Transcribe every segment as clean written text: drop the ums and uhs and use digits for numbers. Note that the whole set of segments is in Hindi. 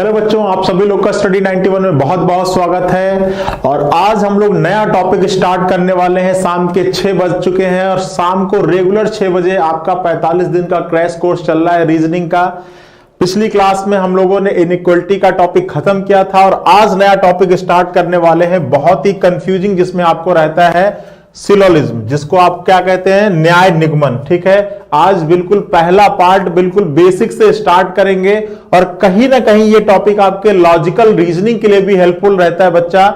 हेलो बच्चों, आप सभी लोग का स्टडी 91 में बहुत बहुत स्वागत है। और आज हम लोग नया टॉपिक स्टार्ट करने वाले हैं। शाम के 6 बज चुके हैं और शाम को रेगुलर 6 बजे आपका 45 दिन का क्रैश कोर्स चल रहा है रीजनिंग का। पिछली क्लास में हम लोगों ने इनइक्वालिटी का टॉपिक खत्म किया था और आज नया टॉपिक स्टार्ट करने वाले हैं, बहुत ही कंफ्यूजिंग, जिसमें आपको रहता है सिलोजिज्म, जिसको आप क्या कहते हैं, न्याय निगमन। ठीक है, आज बिल्कुल पहला पार्ट बिल्कुल बेसिक से स्टार्ट करेंगे और कहीं ना कहीं ये टॉपिक आपके लॉजिकल रीजनिंग के लिए भी हेल्पफुल रहता है बच्चा।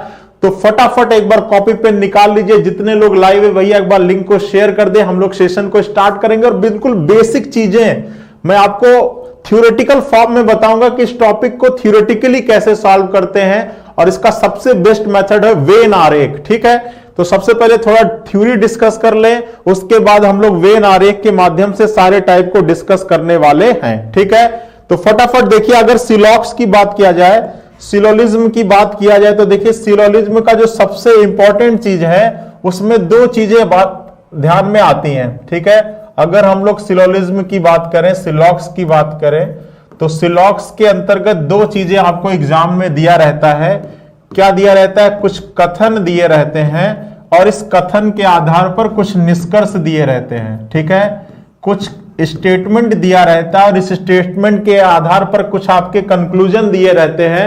तो फटाफट एक बार कॉपी पेन निकाल लीजिए। जितने लोग लाइव है भैया एक बार लिंक को शेयर कर दे। हम लोग सेशन को स्टार्ट करेंगे और बिल्कुल बेसिक चीजें मैं आपको थ्योरेटिकल फॉर्म में बताऊंगा कि इस टॉपिक को थ्योरेटिकली कैसे सॉल्व करते हैं और इसका सबसे बेस्ट मेथड है वेन आरेख। ठीक है, तो सबसे पहले थोड़ा थ्योरी डिस्कस कर लें, उसके बाद हम लोग वेन आरेख के माध्यम से सारे टाइप को डिस्कस करने वाले हैं। ठीक है, तो फटाफट देखिए, अगर सिलॉक्स की बात किया जाए, सिलोजिज्म की बात किया जाए, तो देखिए सिलोजिज्म का जो सबसे इंपॉर्टेंट चीज है उसमें दो चीजें बात ध्यान में आती हैं। ठीक है, अगर हम लोग सिलोजिज्म की बात करें, सिलॉक्स की बात करें, तो सिलॉक्स के अंतर्गत दो चीजें आपको एग्जाम में दिया रहता है। क्या दिया रहता है? कुछ कथन दिए रहते हैं और इस कथन के आधार पर कुछ निष्कर्ष दिए रहते हैं। ठीक है, कुछ स्टेटमेंट दिया रहता है और इस स्टेटमेंट के आधार पर कुछ आपके कंक्लूजन दिए रहते हैं।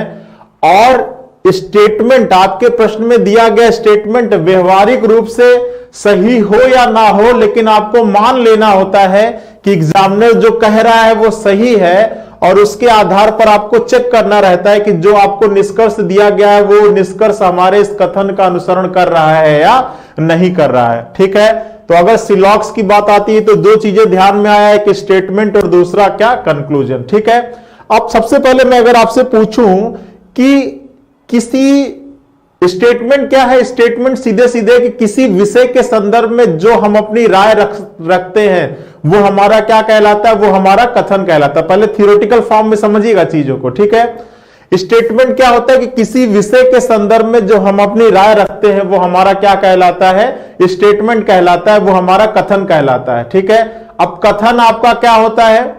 और स्टेटमेंट, आपके प्रश्न में दिया गया स्टेटमेंट व्यवहारिक रूप से सही हो या ना हो, लेकिन आपको मान लेना होता है कि एग्जामिनर जो कह रहा है वो सही है और उसके आधार पर आपको चेक करना रहता है कि जो आपको निष्कर्ष दिया गया है वो निष्कर्ष हमारे इस कथन का अनुसरण कर रहा है या नहीं कर रहा है। ठीक है, तो अगर सिलॉक्स की बात आती है तो दो चीजें ध्यान में आया है, कि स्टेटमेंट और दूसरा क्या, कंक्लूजन। ठीक है, अब सबसे पहले मैं अगर आपसे पूछूं कि किसी स्टेटमेंट क्या है, स्टेटमेंट सीधे सीधे कि किसी विषय के संदर्भ में जो हम अपनी राय रखते हैं वो हमारा क्या कहलाता है, वो हमारा कथन कहलाता है। पहले थ्योरेटिकल फॉर्म में समझिएगा चीजों को। ठीक है, स्टेटमेंट क्या होता है कि किसी विषय के संदर्भ में जो हम अपनी राय रखते हैं वो हमारा क्या कहलाता है, स्टेटमेंट कहलाता है, वो हमारा कथन कहलाता है। ठीक है, अब कथन आपका क्या होता है,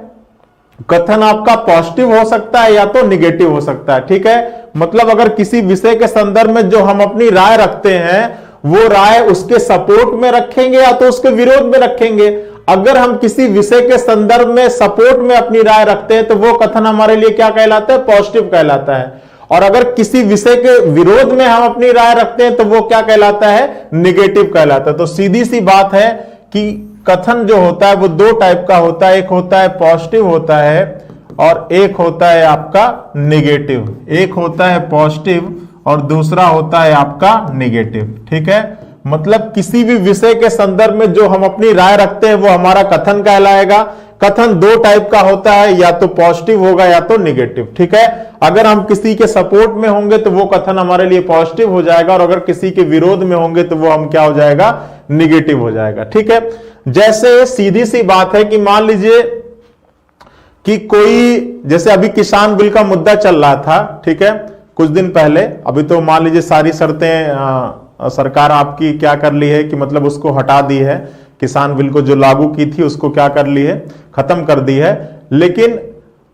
कथन आपका पॉजिटिव हो सकता है या तो निगेटिव हो सकता है। ठीक है, मतलब अगर किसी विषय के संदर्भ में जो हम अपनी राय रखते हैं वो राय उसके सपोर्ट में रखेंगे या तो उसके विरोध में रखेंगे। अगर हम किसी विषय के संदर्भ में सपोर्ट में अपनी राय रखते हैं तो वो कथन हमारे लिए क्या कहलाता है, पॉजिटिव कहलाता है। और अगर किसी विषय के विरोध में हम अपनी राय रखते हैं तो वो क्या कहलाता है, निगेटिव कहलाता है। तो सीधी सी बात है कि कथन जो होता है वो दो टाइप का होता है, एक होता है पॉजिटिव होता है और एक होता है आपका निगेटिव। एक होता है पॉजिटिव और दूसरा होता है आपका निगेटिव। ठीक है, मतलब किसी भी विषय के संदर्भ में जो हम अपनी राय रखते हैं वो हमारा कथन कहलाएगा। कथन दो टाइप का होता है, या तो पॉजिटिव होगा या तो निगेटिव। ठीक है, अगर हम किसी के सपोर्ट में होंगे तो वो कथन हमारे लिए पॉजिटिव हो जाएगा और अगर किसी के विरोध में होंगे तो वो हम क्या हो जाएगा, निगेटिव हो जाएगा। ठीक है, जैसे सीधी सी बात है कि मान लीजिए कि कोई, जैसे अभी किसान बिल का मुद्दा चल रहा था, ठीक है, कुछ दिन पहले। अभी तो मान लीजिए सारी शर्तें सरकार आपकी क्या कर ली है कि मतलब उसको हटा दी है, किसान बिल को जो लागू की थी उसको क्या कर ली है, खत्म कर दी है। लेकिन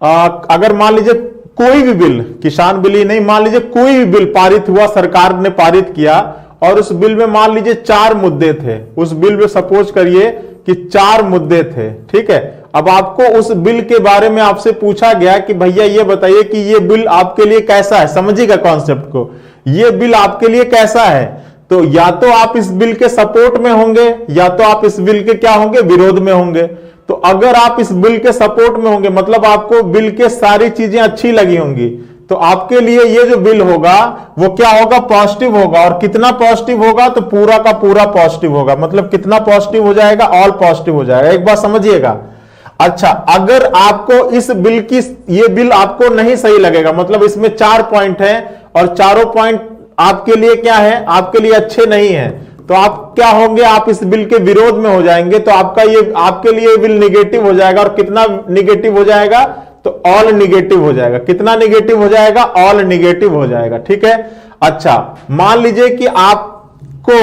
अगर मान लीजिए कोई भी बिल, किसान बिल ही नहीं, मान लीजिए कोई भी बिल पारित हुआ, सरकार ने पारित किया और उस बिल में मान लीजिए 4 मुद्दे थे, उस बिल में सपोज करिए कि 4 मुद्दे थे। ठीक है, अब आपको उस बिल के बारे में आपसे पूछा गया कि भैया ये बताइए कि ये बिल आपके लिए कैसा है, समझिएगा कॉन्सेप्ट को, ये बिल आपके लिए कैसा है। तो या तो आप इस बिल के सपोर्ट में होंगे या तो आप इस बिल के क्या होंगे, विरोध में होंगे। तो अगर आप इस बिल के सपोर्ट में होंगे मतलब आपको बिल के सारी चीजें अच्छी लगी होंगी, तो आपके लिए ये जो बिल होगा वो क्या होगा, पॉजिटिव होगा। और कितना पॉजिटिव होगा, तो पूरा का पूरा पॉजिटिव होगा। मतलब कितना पॉजिटिव हो जाएगा, ऑल पॉजिटिव हो जाएगा। एक बात समझिएगा। अच्छा, अगर आपको इस बिल की, ये बिल आपको नहीं सही लगेगा, मतलब इसमें 4 पॉइंट है और चारों पॉइंट आपके लिए क्या है, आपके लिए अच्छे नहीं है, तो आप क्या होंगे, आप इस बिल के विरोध में हो जाएंगे। तो आपका ये, आपके लिए बिल निगेटिव हो जाएगा। और कितना निगेटिव हो जाएगा, तो ऑल निगेटिव हो जाएगा। कितना निगेटिव हो जाएगा, ऑल निगेटिव हो जाएगा। ठीक है, अच्छा मान लीजिए कि आपको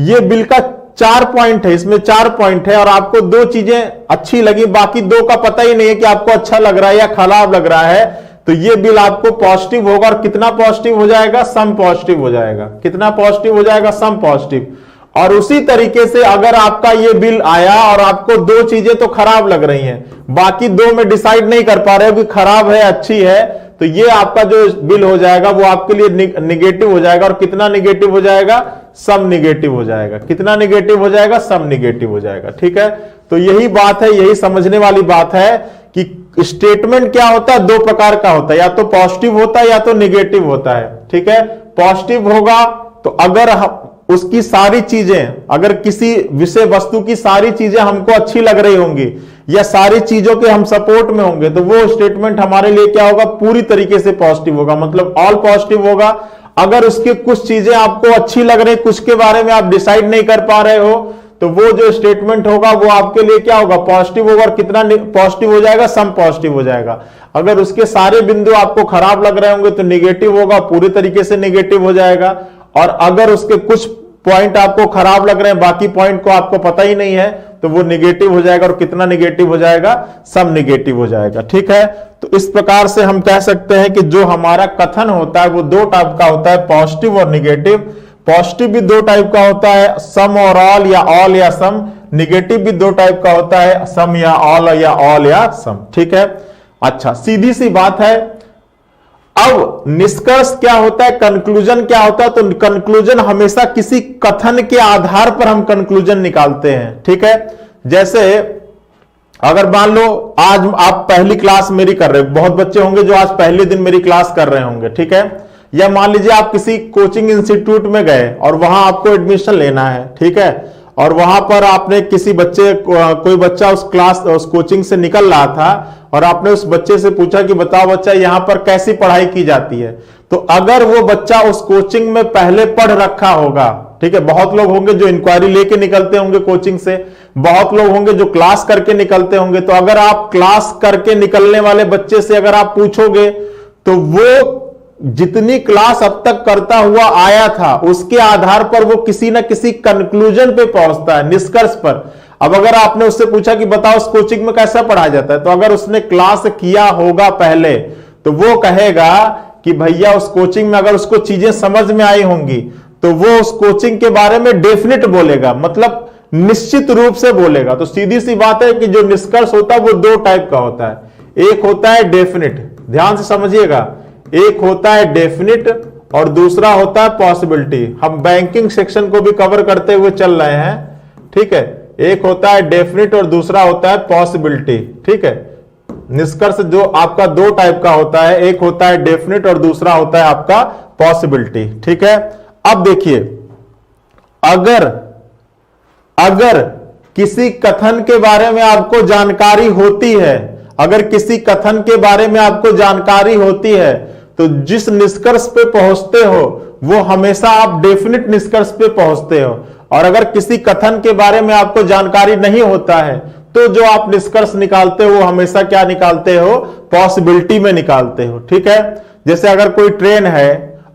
ये बिल का 4 पॉइंट है, इसमें 4 पॉइंट है और आपको 2 चीजें अच्छी लगी, बाकी 2 का पता ही नहीं है कि आपको अच्छा लग रहा है या खराब लग रहा है। तो ये बिल आपको पॉजिटिव होगा। और कितना पॉजिटिव हो जाएगा? सम पॉजिटिव हो जाएगा। कितना पॉजिटिव हो जाएगा? Some positive. और उसी तरीके से अगर आपका ये बिल आया और आपको दो चीजें तो खराब लग रही हैं, बाकी दो में डिसाइड नहीं कर पा रहे हो कि खराब है अच्छी है, तो ये आपका जो बिल हो जाएगा वो आपके लिए निगेटिव हो जाएगा। और कितना निगेटिव हो जाएगा? सम निगेटिव हो जाएगा। कितना निगेटिव हो जाएगा? सम निगेटिव हो जाएगा। ठीक है, तो यही बात है, यही समझने वाली बात है कि स्टेटमेंट क्या होता है, दो प्रकार का होता है, या तो पॉजिटिव होता है या तो निगेटिव होता है। ठीक है, पॉजिटिव होगा तो अगर उसकी सारी चीजें, अगर किसी विषय वस्तु की सारी चीजें हमको अच्छी लग रही होंगी या सारी चीजों के हम सपोर्ट में होंगे, तो वो स्टेटमेंट हमारे लिए क्या होगा? पूरी तरीके से पॉजिटिव होगा, मतलब ऑल पॉजिटिव होगा। अगर उसकी कुछ चीजें आपको अच्छी लग रही, कुछ के बारे में आप डिसाइड नहीं कर पा रहे हो, तो वो जो स्टेटमेंट होगा वो आपके लिए क्या होगा? पॉजिटिव होगा। और कितना पॉजिटिव हो जाएगा? सम पॉजिटिव हो जाएगा। अगर उसके सारे बिंदु आपको खराब लग रहे होंगे तो निगेटिव होगा, पूरी तरीके से निगेटिव हो जाएगा। और अगर उसके कुछ पॉइंट आपको खराब लग रहे हैं, बाकी पॉइंट को आपको पता ही नहीं है, तो वो निगेटिव हो जाएगा। और कितना निगेटिव हो जाएगा? सम निगेटिव हो जाएगा। ठीक है, तो इस प्रकार से हम कह सकते हैं कि जो हमारा कथन होता है वो दो टाइप का होता है, पॉजिटिव और निगेटिव। पॉजिटिव भी दो टाइप का होता है, सम और ऑल या सम। निगेटिव भी दो टाइप का होता है, सम या ऑल या सम। ठीक है, अच्छा, सीधी सी बात है। अब निष्कर्ष क्या होता है, कंक्लूजन क्या होता है? तो कंक्लूजन हमेशा किसी कथन के आधार पर हम कंक्लूजन निकालते हैं। ठीक है, जैसे अगर मान लो आज आप पहली क्लास मेरी कर रहे हो, बहुत बच्चे होंगे जो आज पहले दिन मेरी क्लास कर रहे होंगे। ठीक है, या मान लीजिए आप किसी कोचिंग इंस्टीट्यूट में गए और वहां आपको एडमिशन लेना है। ठीक है, और वहां पर आपने किसी बच्चे, कोई बच्चा उस कोचिंग से निकल रहा था और आपने उस बच्चे से पूछा कि बताओ बच्चा यहां पर कैसी पढ़ाई की जाती है। तो अगर वो बच्चा उस कोचिंग में पहले पढ़ रखा होगा, ठीक है, बहुत लोग होंगे जो इंक्वायरी लेके निकलते होंगे कोचिंग से, बहुत लोग होंगे जो क्लास करके निकलते होंगे। तो अगर आप क्लास करके निकलने वाले बच्चे से अगर आप पूछोगे तो वो जितनी क्लास अब तक करता हुआ आया था उसके आधार पर वो किसी ना किसी कंक्लूजन पे पहुंचता है, निष्कर्ष पर। अब अगर आपने उससे पूछा कि बताओ उस कोचिंग में कैसा पढ़ाया जाता है, तो अगर उसने क्लास किया होगा पहले तो वो कहेगा कि भैया उस कोचिंग में अगर उसको चीजें समझ में आई होंगी तो वो उस कोचिंग के बारे में डेफिनेट बोलेगा, मतलब निश्चित रूप से बोलेगा। तो सीधी सी बात है कि जो निष्कर्ष होता है वो दो टाइप का होता है, एक होता है डेफिनेट, ध्यान से समझिएगा, एक होता है डेफिनेट और दूसरा होता है पॉसिबिलिटी। हम बैंकिंग सेक्शन को भी कवर करते हुए चल रहे हैं। ठीक है, एक होता है डेफिनेट और दूसरा होता है पॉसिबिलिटी। ठीक है, निष्कर्ष जो आपका दो टाइप का होता है, एक होता है डेफिनेट और दूसरा होता है आपका पॉसिबिलिटी। ठीक है, अब देखिए, अगर किसी कथन के बारे में आपको जानकारी होती है, अगर किसी कथन के बारे में आपको जानकारी होती है तो जिस निष्कर्ष पे पहुंचते हो वो हमेशा आप डेफिनेट निष्कर्ष पे पहुंचते हो। और अगर किसी कथन के बारे में आपको जानकारी नहीं होता है तो जो आप निष्कर्ष निकालते हो वो हमेशा क्या निकालते हो? पॉसिबिलिटी में निकालते हो। ठीक है, जैसे अगर कोई ट्रेन है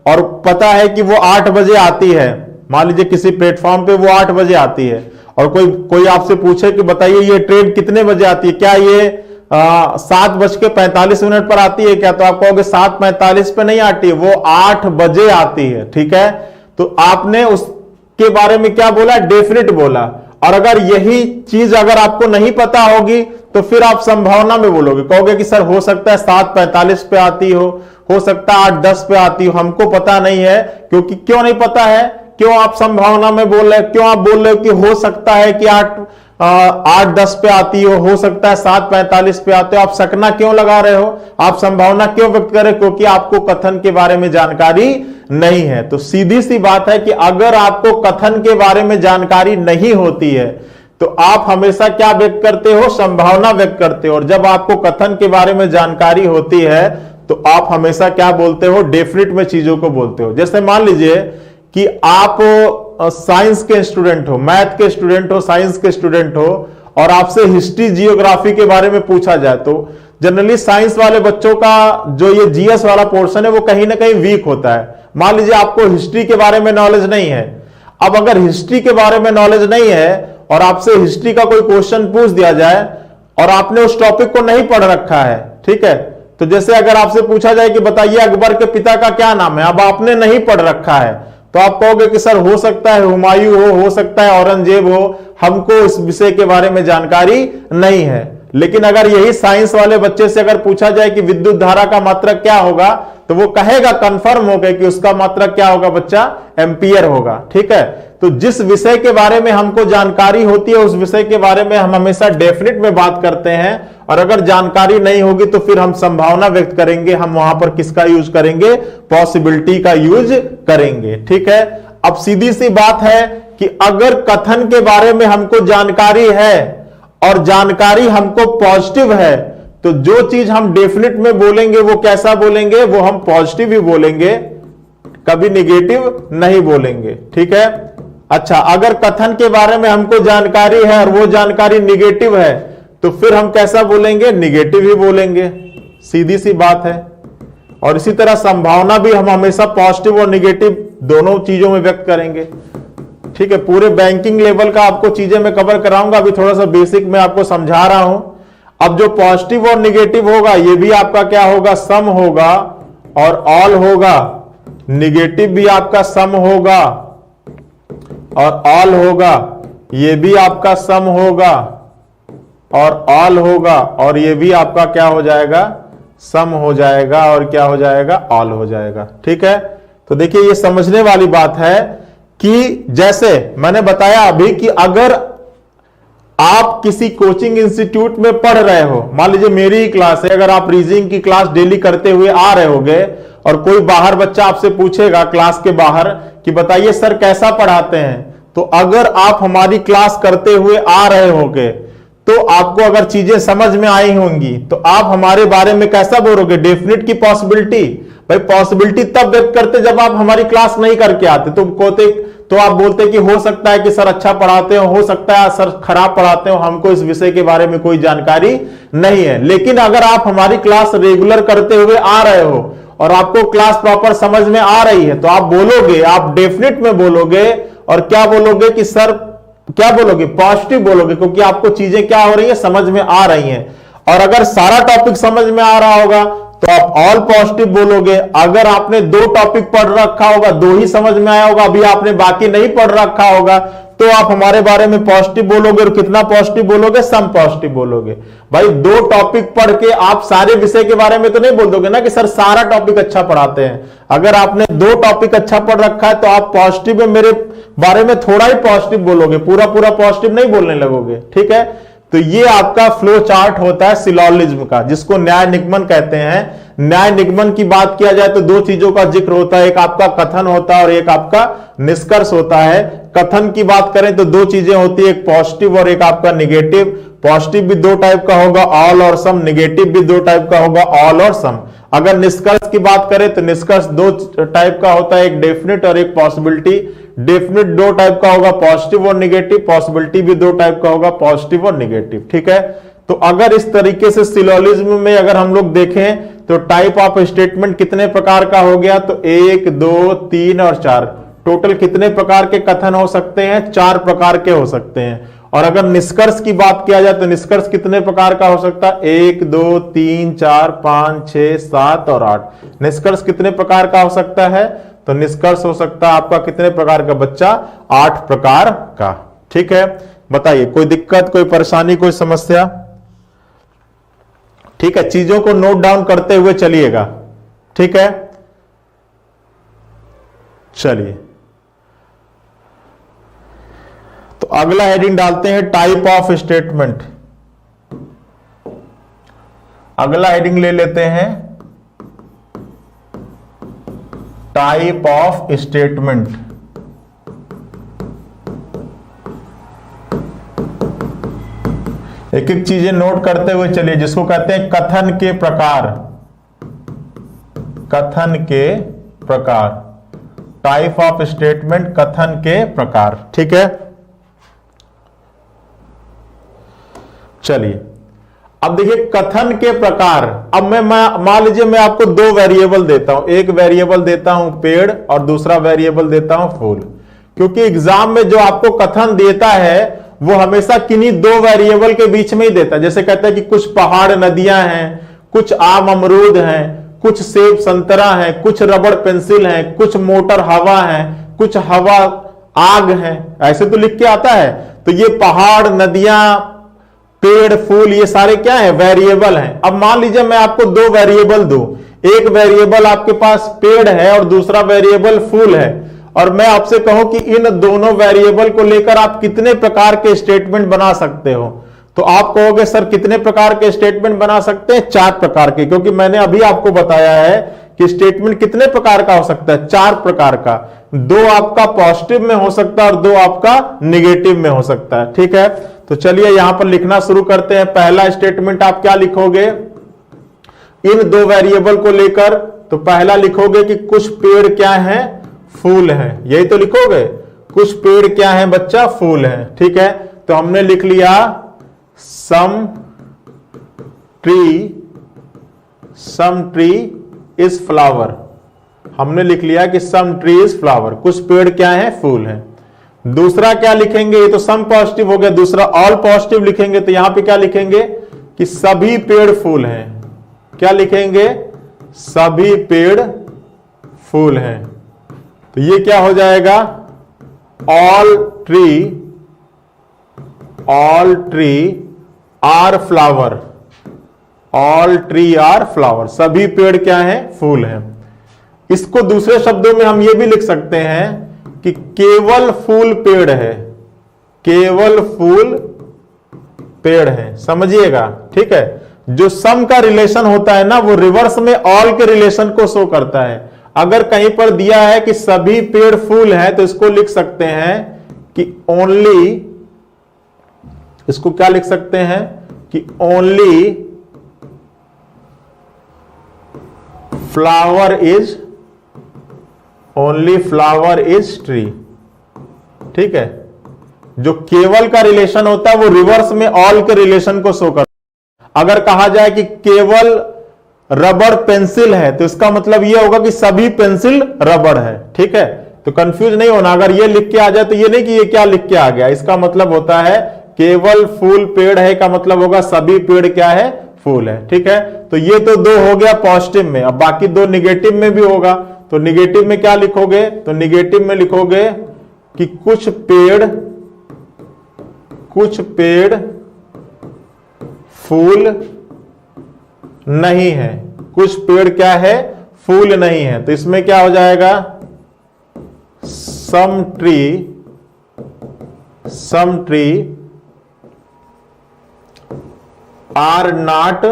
और पता है कि वो 8 बजे आती है, मान लीजिए किसी प्लेटफॉर्म पे वो 8 बजे आती है, और कोई आपसे पूछे कि बताइए ये ट्रेन कितने बजे आती है, क्या ये 7:45 पर आती है क्या? तो आप कहोगे 7:45 पे नहीं आती है, वो 8 बजे आती है। ठीक है, तो आपने उसके बारे में क्या बोला? डेफिनेट बोला। और अगर यही चीज अगर आपको नहीं पता होगी तो फिर आप संभावना में बोलोगे, कहोगे कि सर हो सकता है 7:45 पे आती हो सकता है 8:10 पे आती हो, हमको पता नहीं है। क्योंकि क्यों नहीं पता है? क्यों आप संभावना में बोल रहे? क्यों आप बोल रहे हो कि हो सकता है कि 8:10 पे आती हो सकता है 7:45 पे आते हो? आप सकना क्यों लगा रहे हो? आप संभावना क्यों व्यक्त कर रहे हो? क्योंकि आपको कथन के बारे में जानकारी नहीं है। तो सीधी सी बात है कि अगर आपको कथन के बारे में जानकारी नहीं होती है तो आप हमेशा क्या व्यक्त करते हो? संभावना व्यक्त करते हो। और जब आपको कथन के बारे में जानकारी होती है तो आप हमेशा क्या बोलते हो? डेफिनेट में चीजों को बोलते हो। जैसे मान लीजिए कि आप साइंस के स्टूडेंट हो, मैथ के स्टूडेंट हो, साइंस के स्टूडेंट हो, और आपसे हिस्ट्री जियोग्राफी के बारे में पूछा जाए तो जनरली साइंस वाले बच्चों का जो ये जीएस वाला पोर्शन है वो कहीं ना कहीं वीक होता है। मान लीजिए आपको हिस्ट्री के बारे में नॉलेज नहीं है। अब अगर हिस्ट्री के बारे में नॉलेज नहीं है और आपसे हिस्ट्री का कोई क्वेश्चन पूछ दिया जाए और आपने उस टॉपिक को नहीं पढ़ रखा है, ठीक है, तो जैसे अगर आपसे पूछा जाए कि बताइए अकबर के पिता का क्या नाम है, अब आपने नहीं पढ़ रखा है तो आप कहोगे कि सर हो सकता है हुमायूं हो सकता है औरंगजेब हो, हमको इस विषय के बारे में जानकारी नहीं है। लेकिन अगर यही साइंस वाले बच्चे से अगर पूछा जाए कि विद्युत धारा का मात्रक क्या होगा, तो वो कहेगा कंफर्म हो गया कि उसका मात्रक क्या होगा बच्चा, एम्पियर होगा। ठीक है, तो जिस विषय के बारे में हमको जानकारी होती है उस विषय के बारे में हम हमेशा डेफिनेट में बात करते हैं, और अगर जानकारी नहीं होगी तो फिर हम संभावना व्यक्त करेंगे, हम वहां पर किसका यूज करेंगे, पॉसिबिलिटी का यूज करेंगे। ठीक है, अब सीधी सी बात है कि अगर कथन के बारे में हमको जानकारी है और जानकारी हमको पॉजिटिव है, तो जो चीज हम डेफिनेट में बोलेंगे वो कैसा बोलेंगे, वो हम पॉजिटिव ही बोलेंगे, कभी निगेटिव नहीं बोलेंगे। ठीक है, अच्छा अगर कथन के बारे में हमको जानकारी है और वो जानकारी निगेटिव है तो फिर हम कैसा बोलेंगे, निगेटिव ही बोलेंगे, सीधी सी बात है। और इसी तरह संभावना भी हम हमेशा पॉजिटिव और निगेटिव दोनों चीजों में व्यक्त करेंगे। ठीक है, पूरे बैंकिंग लेवल का आपको चीजें मैं कवर कराऊंगा, अभी थोड़ा सा बेसिक में आपको समझा रहा हूं। अब जो पॉजिटिव और निगेटिव होगा ये भी आपका क्या होगा, सम होगा और ऑल होगा, निगेटिव भी आपका सम होगा और ऑल होगा, ये भी आपका सम होगा और ऑल होगा, और ये भी आपका क्या हो जाएगा, सम हो जाएगा और क्या हो जाएगा, ऑल हो जाएगा। ठीक है, तो देखिए ये समझने वाली बात है कि जैसे मैंने बताया अभी कि अगर आप किसी कोचिंग इंस्टीट्यूट में पढ़ रहे हो, मान लीजिए मेरी ही क्लास है, अगर आप रीजनिंग की क्लास डेली करते हुए आ रहे होगे और कोई बाहर बच्चा आपसे पूछेगा क्लास के बाहर कि बताइए सर कैसा पढ़ाते हैं, तो अगर आप हमारी क्लास करते हुए आ रहे होगे तो आपको अगर चीजें समझ में आई होंगी तो आप हमारे बारे में कैसा बोलोगे, डेफिनेट की पॉसिबिलिटी। भाई पॉसिबिलिटी तब व्यक्त करते जब आप हमारी क्लास नहीं करके आते, तो आप बोलते कि हो सकता है कि सर अच्छा पढ़ाते हो सकता है सर खराब पढ़ाते हो, हमको इस विषय के बारे में कोई जानकारी नहीं है। लेकिन अगर आप हमारी क्लास रेगुलर करते हुए आ रहे हो और आपको क्लास प्रॉपर समझ में आ रही है तो आप बोलोगे, आप डेफिनेट में बोलोगे, और क्या बोलोगे कि सर क्या बोलोगे, पॉजिटिव बोलोगे, क्योंकि आपको चीजें क्या हो रही है, समझ में आ रही हैं। और अगर सारा टॉपिक समझ में आ रहा होगा तो आप ऑल पॉजिटिव बोलोगे। अगर आपने दो टॉपिक पढ़ रखा होगा, दो ही समझ में आया होगा, अभी आपने बाकी नहीं पढ़ रखा होगा, तो आप हमारे बारे में पॉजिटिव बोलोगे। और कितना पॉजिटिव बोलोगे, सम पॉजिटिव बोलोगे। भाई दो टॉपिक पढ़ के आप सारे विषय के बारे में तो नहीं बोल दोगे ना कि सर सारा टॉपिक अच्छा पढ़ाते हैं। अगर आपने दो टॉपिक अच्छा पढ़ रखा है तो आप पॉजिटिव में मेरे बारे में थोड़ा ही पॉजिटिव बोलोगे, पूरा पूरा पॉजिटिव नहीं बोलने लगोगे। ठीक है, तो ये आपका फ्लो चार्ट होता है सिलोजिज्म का, जिसको न्याय निगमन कहते हैं। न्याय निगमन की बात किया जाए तो दो चीजों का जिक्र होता है, एक आपका कथन होता है और एक आपका निष्कर्ष होता है। कथन की बात करें तो दो चीजें होती है, एक पॉजिटिव और एक आपका निगेटिव। पॉजिटिव भी दो टाइप का होगा, ऑल और सम। निगेटिव भी दो टाइप का होगा, ऑल और सम। अगर निष्कर्ष की बात करें तो निष्कर्ष दो टाइप का होता है, एक डेफिनेट और एक पॉसिबिलिटी। डेफिनेट दो टाइप का होगा, पॉजिटिव और निगेटिव। पॉसिबिलिटी भी दो टाइप का होगा, पॉजिटिव और निगेटिव। ठीक है, तो अगर इस तरीके से सिलोजिज्म में अगर हम लोग देखें तो टाइप ऑफ स्टेटमेंट कितने प्रकार का हो गया, तो 1 2 3 और 4, टोटल कितने प्रकार के कथन हो सकते हैं, 4 प्रकार के हो सकते हैं। और अगर निष्कर्ष की बात किया जाए तो निष्कर्ष कितने प्रकार का हो सकता है, 1 2 3 4 5 6 7 और 8। निष्कर्ष कितने प्रकार का हो सकता है, तो निष्कर्ष हो सकता है आपका कितने प्रकार का बच्चा, 8 प्रकार का। ठीक है, बताइए कोई दिक्कत, कोई परेशानी, कोई समस्या। ठीक है, चीजों को नोट डाउन करते हुए चलिएगा। ठीक है, चलिए तो अगला हेडिंग डालते हैं, टाइप ऑफ स्टेटमेंट। अगला हेडिंग ले लेते हैं, टाइप ऑफ स्टेटमेंट। एक एक चीजें नोट करते हुए चलिए, जिसको कहते हैं कथन के प्रकार। कथन के प्रकार, टाइप ऑफ स्टेटमेंट, कथन के प्रकार। ठीक है, चलिए अब देखिए कथन के प्रकार। अब मैं मान लीजिए मैं आपको दो वेरिएबल देता हूं, एक वेरिएबल देता हूं पेड़ और दूसरा वेरिएबल देता हूं फूल। क्योंकि एग्जाम में जो आपको कथन देता है वो हमेशा किन्हीं दो वेरिएबल के बीच में ही देता है। जैसे कहता है कि कुछ पहाड़ नदियां हैं, कुछ आम अमरूद हैं, कुछ सेब संतरा है, कुछ रबड़ पेंसिल है, कुछ मोटर हवा है, कुछ हवा आग है, ऐसे तो लिख के आता है। तो ये पहाड़, नदियां, पेड़, फूल, ये सारे क्या है? वेरिएबल हैं। अब मान लीजिए मैं आपको दो वेरिएबल दूं, एक वेरिएबल आपके पास पेड़ है और दूसरा वेरिएबल फूल है, और मैं आपसे कहूं कि इन दोनों वेरिएबल को लेकर आप कितने प्रकार के स्टेटमेंट बना सकते हो, तो आप कहोगे सर कितने प्रकार के स्टेटमेंट बना सकते हैं? 4 प्रकार के, क्योंकि मैंने अभी आपको बताया है कि स्टेटमेंट कितने प्रकार का हो सकता है? 4 प्रकार का। 2 आपका पॉजिटिव में हो सकता है और 2 आपका निगेटिव में हो सकता है। ठीक है, तो चलिए यहां पर लिखना शुरू करते हैं। पहला स्टेटमेंट आप क्या लिखोगे इन 2 वेरिएबल को लेकर? तो पहला लिखोगे कि कुछ पेड़ क्या है? फूल हैं। यही तो लिखोगे, कुछ पेड़ क्या है बच्चा? फूल हैं। ठीक है, तो हमने लिख लिया सम ट्री इज फ्लावर। हमने लिख लिया कि सम ट्री इज फ्लावर, कुछ पेड़ क्या है? फूल हैं। दूसरा क्या लिखेंगे? ये तो सम पॉजिटिव हो गया। दूसरा ऑल पॉजिटिव लिखेंगे, तो यहां पे क्या लिखेंगे कि सभी पेड़ फूल हैं। क्या लिखेंगे? सभी पेड़ फूल हैं। तो ये क्या हो जाएगा? All tree are flower. All tree are flower, सभी पेड़ क्या है? फूल हैं। इसको दूसरे शब्दों में हम ये भी लिख सकते हैं कि केवल फूल पेड़ है, केवल फूल पेड़ है। समझिएगा, ठीक है। जो सम का रिलेशन होता है ना, वो रिवर्स में ऑल के रिलेशन को शो करता है। अगर कहीं पर दिया है कि सभी पेड़ फूल हैं, तो इसको लिख सकते हैं कि ओनली, इसको क्या लिख सकते हैं कि ओनली फ्लावर इज ट्री। ठीक है, जो केवल का रिलेशन होता है वो रिवर्स में ऑल के रिलेशन को शो करता है। अगर कहा जाए कि केवल रबड़ पेंसिल है, तो इसका मतलब यह होगा कि सभी पेंसिल रबड़ है। ठीक है, तो कंफ्यूज नहीं होना। अगर ये लिख के आ जाए तो ये नहीं कि ये क्या लिख के आ गया, इसका मतलब होता है केवल फूल पेड़ है का मतलब होगा सभी पेड़ क्या है? फूल है। ठीक है, तो ये तो 2 हो गया पॉजिटिव में। अब बाकी 2 निगेटिव में भी होगा। तो निगेटिव में क्या लिखोगे? तो निगेटिव में लिखोगे कि कुछ पेड़ फूल नहीं है। कुछ पेड़ क्या है? फूल नहीं है। तो इसमें क्या हो जाएगा? सम ट्री आर नॉट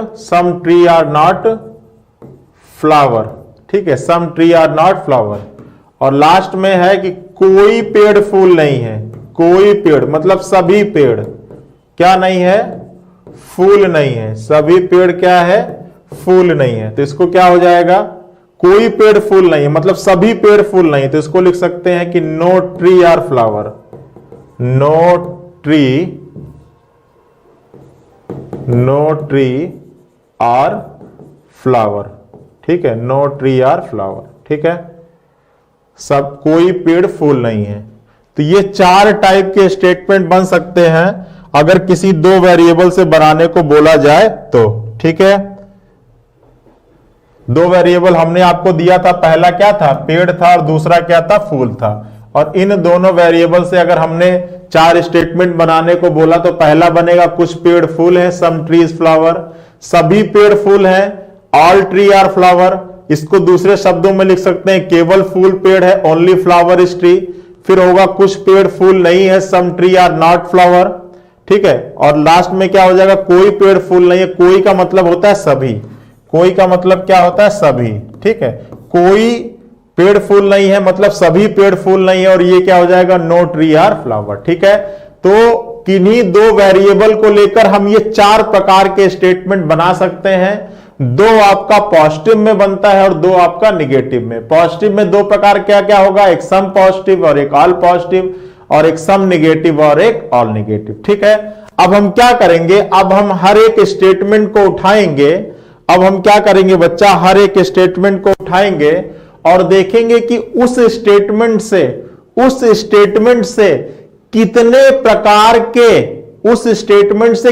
फ्लावर। ठीक है, सम ट्री आर नॉट फ्लावर। और लास्ट में है कि कोई पेड़ फूल नहीं है। कोई पेड़ मतलब सभी पेड़ क्या नहीं है? फूल नहीं है। सभी पेड़ क्या है? फूल नहीं है। तो इसको क्या हो जाएगा? कोई पेड़ फूल नहीं है मतलब सभी पेड़ फूल नहीं। तो इसको लिख सकते हैं कि no tree are flower. No tree are flower. ठीक है, नो ट्री आर फ्लावर। ठीक है, सब कोई पेड़ फूल नहीं है। तो ये 4 टाइप के स्टेटमेंट बन सकते हैं अगर किसी 2 वेरिएबल से बनाने को बोला जाए तो। ठीक है, 2 वेरिएबल हमने आपको दिया था। पहला क्या था? पेड़ था, और दूसरा क्या था? फूल था। और इन दोनों वेरिएबल से अगर हमने 4 स्टेटमेंट बनाने को बोला तो पहला बनेगा कुछ पेड़ फूल है, सम ट्री इज फ्लावर। सभी पेड़ फूल हैं, ऑल ट्री आर फ्लावर। इसको दूसरे शब्दों में लिख सकते हैं केवल फूल पेड़ है, ओनली फ्लावर इज ट्री। फिर होगा कुछ पेड़ फूल नहीं है, सम ट्री आर नॉट फ्लावर। ठीक है, और लास्ट में क्या हो जाएगा? कोई पेड़ फूल नहीं है। कोई का मतलब होता है सभी। कोई का मतलब क्या होता है? सभी। ठीक है, कोई पेड़ फूल नहीं है मतलब सभी पेड़ फूल नहीं है, और ये क्या हो जाएगा? No tree are flower. ठीक है, तो किन्हीं 2 वेरिएबल को लेकर हम ये 4 प्रकार के स्टेटमेंट बना सकते हैं। 2 आपका पॉजिटिव में बनता है और 2 आपका निगेटिव में। पॉजिटिव में 2 प्रकार क्या क्या होगा? एक सम पॉजिटिव और एक ऑल पॉजिटिव, और एक सम निगेटिव और एक ऑल निगेटिव। ठीक है, अब हम क्या करेंगे? अब हम हर एक स्टेटमेंट को उठाएंगे। अब हम क्या करेंगे बच्चा? हर एक स्टेटमेंट को उठाएंगे और देखेंगे कि उस स्टेटमेंट से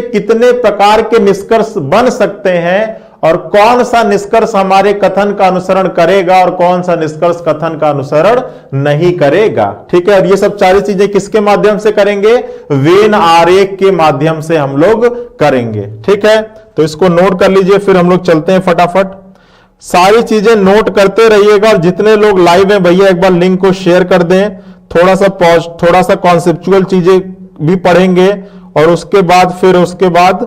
कितने प्रकार के निष्कर्ष बन सकते हैं, और कौन सा निष्कर्ष हमारे कथन का अनुसरण करेगा और कौन सा निष्कर्ष कथन का अनुसरण नहीं करेगा। ठीक है, और ये सब सारी चीजें किसके माध्यम से करेंगे? वेन आरेख के माध्यम से हम लोग करेंगे। ठीक है, तो इसको नोट कर लीजिए, फिर हम लोग चलते हैं फटाफट। सारी चीजें नोट करते रहिएगा और जितने लोग लाइव हैं भैया एक बार लिंक को शेयर कर दें। थोड़ा सा कॉन्सेप्चुअल चीजें भी पढ़ेंगे और उसके बाद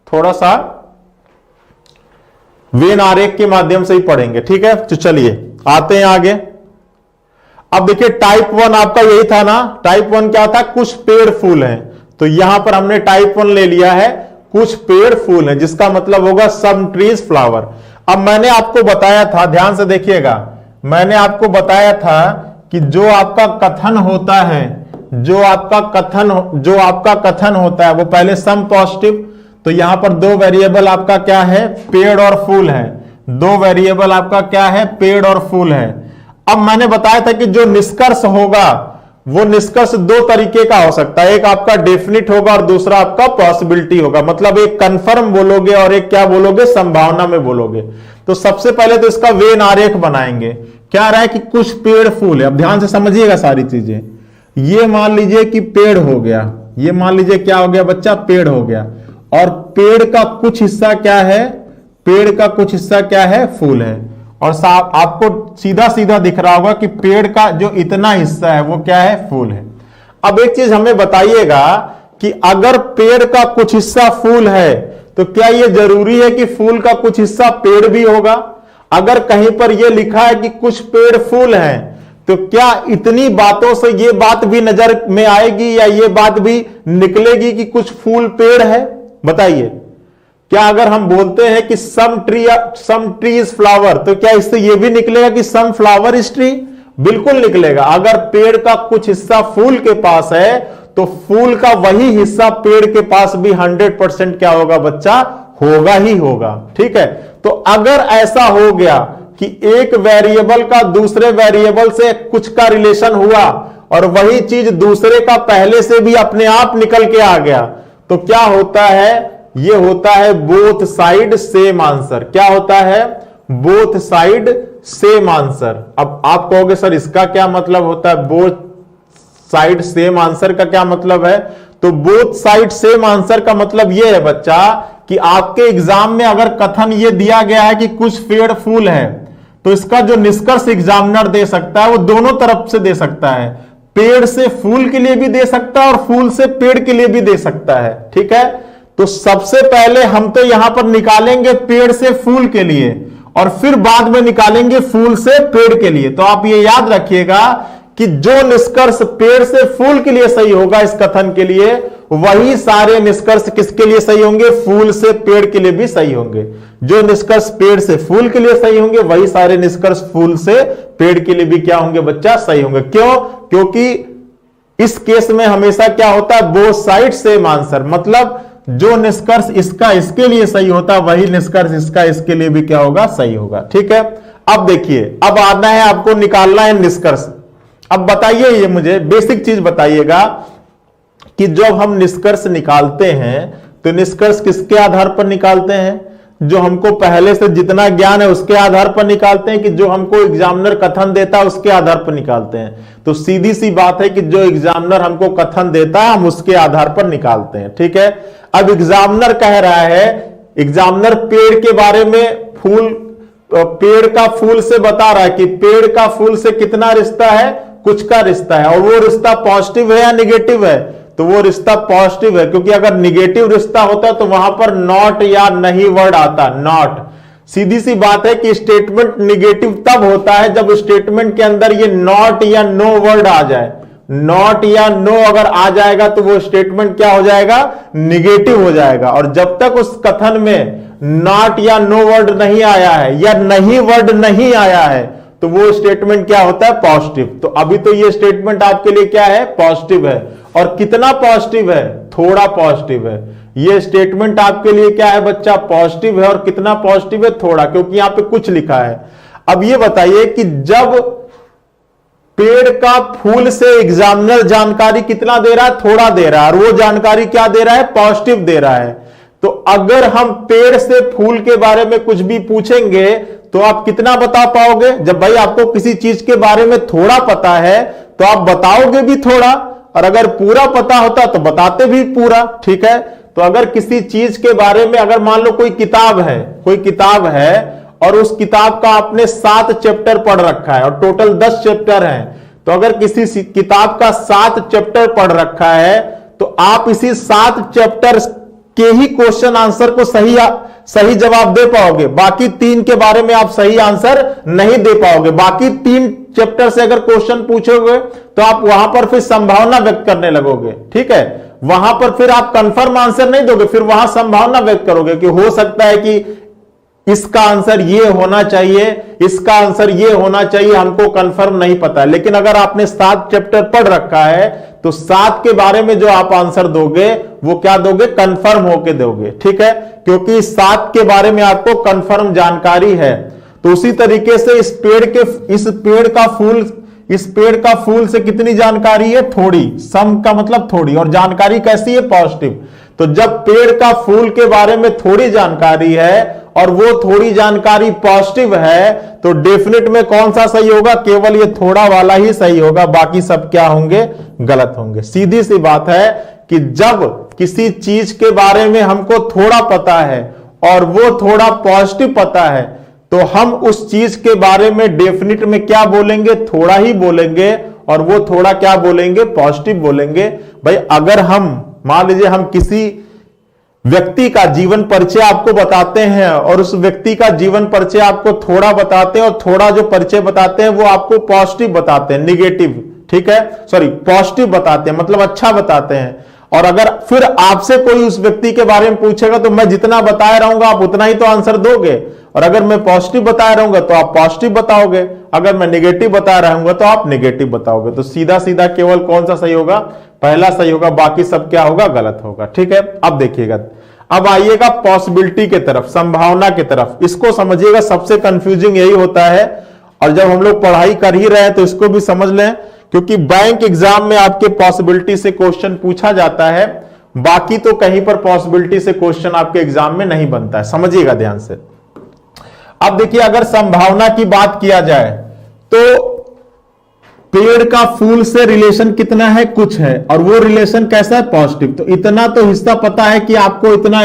थोड़ा सा वेन आरेख के माध्यम से ही पढ़ेंगे। ठीक है, तो चलिए आते हैं आगे। अब देखिए टाइप 1 आपका यही था ना, टाइप 1 क्या था? कुछ पेड़ फूल हैं, तो यहां पर हमने टाइप 1 ले लिया है, कुछ पेड़ फूल हैं, जिसका मतलब होगा सम ट्रीज फ्लावर। अब मैंने आपको बताया था, ध्यान से देखिएगा, मैंने आपको बताया था कि जो आपका कथन होता है, जो आपका कथन होता है वो पहले सम पॉजिटिव, तो यहां पर दो वेरिएबल आपका क्या है? पेड़ और फूल है। दो वेरिएबल आपका क्या है? पेड़ और फूल है। अब मैंने बताया था कि जो निष्कर्ष होगा वो निष्कर्ष दो तरीके का हो सकता है, एक आपका डेफिनिट होगा और दूसरा आपका पॉसिबिलिटी होगा। मतलब एक कंफर्म बोलोगे और एक क्या बोलोगे? संभावना में बोलोगे। तो सबसे पहले तो इसका वेन आरेख बनाएंगे। क्या रहा है कि कुछ पेड़ फूल है। अब ध्यान से समझिएगा सारी चीजें। ये मान लीजिए कि पेड़ हो गया, ये मान लीजिए क्या हो गया बच्चा? पेड़ हो गया, और पेड़ का कुछ हिस्सा क्या है? पेड़ का कुछ हिस्सा क्या है? फूल है। और साहब आपको सीधा सीधा दिख रहा होगा कि पेड़ का जो इतना हिस्सा है वो क्या है? फूल है। अब एक चीज हमें बताइएगा कि अगर पेड़ का कुछ हिस्सा फूल है तो क्या यह जरूरी है कि फूल का कुछ हिस्सा पेड़ भी होगा? अगर कहीं पर यह लिखा है कि कुछ पेड़ फूल हैं, तो क्या इतनी बातों से यह बात भी नजर में आएगी या यह बात भी निकलेगी कि कुछ फूल पेड़ है? बताइए, क्या अगर हम बोलते हैं कि सम ट्री इज फ्लावर, तो क्या इससे यह भी निकलेगा कि सम फ्लावर इज ट्री? बिल्कुल निकलेगा। अगर पेड़ का कुछ हिस्सा फूल के पास है तो फूल का वही हिस्सा पेड़ के पास भी 100% क्या होगा बच्चा? होगा ही होगा। ठीक है, तो अगर ऐसा हो गया कि एक वेरिएबल का दूसरे वेरिएबल से कुछ का रिलेशन हुआ और वही चीज दूसरे का पहले से भी अपने आप निकल के आ गया, तो क्या होता है? ये होता है बोथ साइड सेम आंसर। क्या होता है? Both side same answer. अब आप कहोगे सर इसका क्या मतलब होता है? बोथ साइड सेम आंसर का क्या मतलब है? तो बोथ साइड सेम आंसर का मतलब यह है बच्चा कि आपके एग्जाम में अगर कथन यह दिया गया है कि कुछ पेड़ फूल है, तो इसका जो निष्कर्ष एग्जामिनर दे सकता है वो दोनों तरफ से दे सकता है। पेड़ से फूल के लिए भी दे सकता है और फूल से पेड़ के लिए भी दे सकता है। ठीक है, तो सबसे पहले हम तो यहां पर निकालेंगे पेड़ से फूल के लिए और फिर बाद में निकालेंगे फूल से पेड़ के लिए। तो आप ये याद रखिएगा कि जो निष्कर्ष पेड़ से फूल के लिए सही होगा इस कथन के लिए, वही सारे निष्कर्ष किसके लिए सही होंगे? फूल से पेड़ के लिए भी सही होंगे। जो निष्कर्ष पेड़ से फूल के लिए सही होंगे वही सारे निष्कर्ष फूल से पेड़ के लिए भी क्या होंगे बच्चा? सही होंगे। क्यों? क्योंकि इस केस में हमेशा क्या होता है? Both side same answer. मतलब जो निष्कर्ष इसका इसके लिए सही होता है वही निष्कर्ष इसका इसके लिए भी क्या होगा? सही होगा। ठीक है, अब देखिए, अब आना है आपको निकालना है निष्कर्ष। अब बताइए, ये मुझे बेसिक चीज बताइएगा कि जब हम निष्कर्ष निकालते हैं तो निष्कर्ष किसके आधार पर निकालते हैं? जो हमको पहले से जितना ज्ञान है उसके आधार पर निकालते हैं कि जो हमको एग्जामिनर कथन देता है उसके आधार पर निकालते हैं? तो सीधी सी बात है कि जो एग्जामिनर हमको कथन देता है हम उसके आधार पर निकालते हैं। ठीक है, अब एग्जामिनर कह रहा है, एग्जामिनर पेड़ के बारे में पेड़ का फूल से बता रहा है कि पेड़ का फूल से कितना रिश्ता है? कुछ का रिश्ता है, और वो रिश्ता पॉजिटिव है या निगेटिव है? तो वो रिश्ता पॉजिटिव है, क्योंकि अगर निगेटिव रिश्ता होता तो वहां पर नॉट या नहीं वर्ड आता। नॉट, सीधी सी बात है कि स्टेटमेंट निगेटिव तब होता है जब स्टेटमेंट के अंदर ये नॉट या नो वर्ड आ जाए। नॉट या नो अगर आ जाएगा तो वो स्टेटमेंट क्या हो जाएगा? निगेटिव हो जाएगा। और जब तक उस कथन में नॉट या नो वर्ड नहीं आया है या नहीं वर्ड नहीं आया है तो वो स्टेटमेंट क्या होता है? पॉजिटिव। तो अभी तो ये स्टेटमेंट आपके लिए क्या है? पॉजिटिव है। और कितना पॉजिटिव है? थोड़ा पॉजिटिव है। ये स्टेटमेंट आपके लिए क्या है बच्चा? पॉजिटिव है। और कितना पॉजिटिव है? थोड़ा, क्योंकि यहां पे कुछ लिखा है। अब ये बताइए कि जब पेड़ का फूल से एग्जामिनर जानकारी कितना दे रहा है? थोड़ा दे रहा है, और वो जानकारी क्या दे रहा है? पॉजिटिव दे रहा है। तो अगर हम पेड़ से फूल के बारे में कुछ भी पूछेंगे तो आप कितना बता पाओगे? जब भाई आपको किसी चीज के बारे में थोड़ा पता है तो आप बताओगे भी थोड़ा, और अगर पूरा पता होता तो बताते भी पूरा। ठीक है, तो अगर किसी चीज के बारे में, अगर मान लो कोई किताब है और उस किताब का आपने 7 चैप्टर पढ़ रखा है और टोटल 10 चैप्टर हैं, तो अगर किसी किताब का 7 चैप्टर पढ़ रखा है तो आप इसी 7 चैप्टर के ही क्वेश्चन आंसर को सही जवाब दे पाओगे। बाकी 3 के बारे में आप सही आंसर नहीं दे पाओगे। बाकी 3 चैप्टर से अगर क्वेश्चन पूछोगे तो आप वहां पर फिर संभावना व्यक्त करने लगोगे। ठीक है, वहां पर फिर आप कंफर्म आंसर नहीं दोगे, फिर वहां संभावना व्यक्त करोगे कि हो सकता है कि इसका आंसर ये होना चाहिए, इसका आंसर ये होना चाहिए, हमको कंफर्म नहीं पता। लेकिन अगर आपने 7 चैप्टर पढ़ रखा है तो 7 के बारे में जो आप आंसर दोगे वो क्या दोगे? कंफर्म होके दोगे। ठीक है, क्योंकि 7 के बारे में आपको कंफर्म जानकारी है। तो उसी तरीके से इस पेड़ का फूल से कितनी जानकारी है? थोड़ी। सम का मतलब थोड़ी, और जानकारी कैसी है? पॉजिटिव। तो जब पेड़ का फूल के बारे में थोड़ी जानकारी है और वो थोड़ी जानकारी पॉजिटिव है तो डेफिनेट में कौन सा सही होगा? केवल ये थोड़ा वाला ही सही होगा, बाकी सब क्या होंगे? गलत होंगे। सीधी सी बात है कि जब किसी चीज के बारे में हमको थोड़ा पता है और वो थोड़ा पॉजिटिव पता है तो हम उस चीज के बारे में डेफिनेट में क्या बोलेंगे? थोड़ा ही बोलेंगे, और वो थोड़ा क्या बोलेंगे? पॉजिटिव बोलेंगे। भाई अगर हम मान लीजिए हम किसी व्यक्ति का जीवन परिचय आपको बताते हैं और उस व्यक्ति का जीवन परिचय आपको थोड़ा बताते हैं और थोड़ा जो परिचय बताते हैं वो आपको पॉजिटिव बताते हैं, निगेटिव। ठीक है, सॉरी, पॉजिटिव बताते हैं, मतलब अच्छा बताते हैं। और अगर फिर आपसे कोई उस व्यक्ति के बारे में पूछेगा तो मैं जितना बताया रहूंगा आप उतना ही तो आंसर दोगे, और अगर मैं पॉजिटिव बताया रहूंगा तो आप पॉजिटिव बताओगे, अगर मैं निगेटिव बता रहूंगा तो आप निगेटिव बताओगे। तो सीधा सीधा केवल कौन सा सही होगा? पहला सही होगा, बाकी सब क्या होगा? गलत होगा। ठीक है, अब देखिएगा, अब आइएगा पॉसिबिलिटी के तरफ, संभावना की तरफ। इसको समझिएगा, सबसे कंफ्यूजिंग यही होता है, और जब हम लोग पढ़ाई कर ही रहे हैं तो इसको भी समझ लें, क्योंकि बैंक एग्जाम में आपके पॉसिबिलिटी से क्वेश्चन पूछा जाता है, बाकी तो कहीं पर पॉसिबिलिटी से क्वेश्चन आपके एग्जाम में नहीं बनता है। समझिएगा ध्यान से। अब देखिए, अगर संभावना की बात किया जाए तो पेड़ का फूल से रिलेशन कितना है? कुछ है, और वो रिलेशन कैसा है? पॉजिटिव। तो इतना तो हिस्सा पता है कि आपको इतना,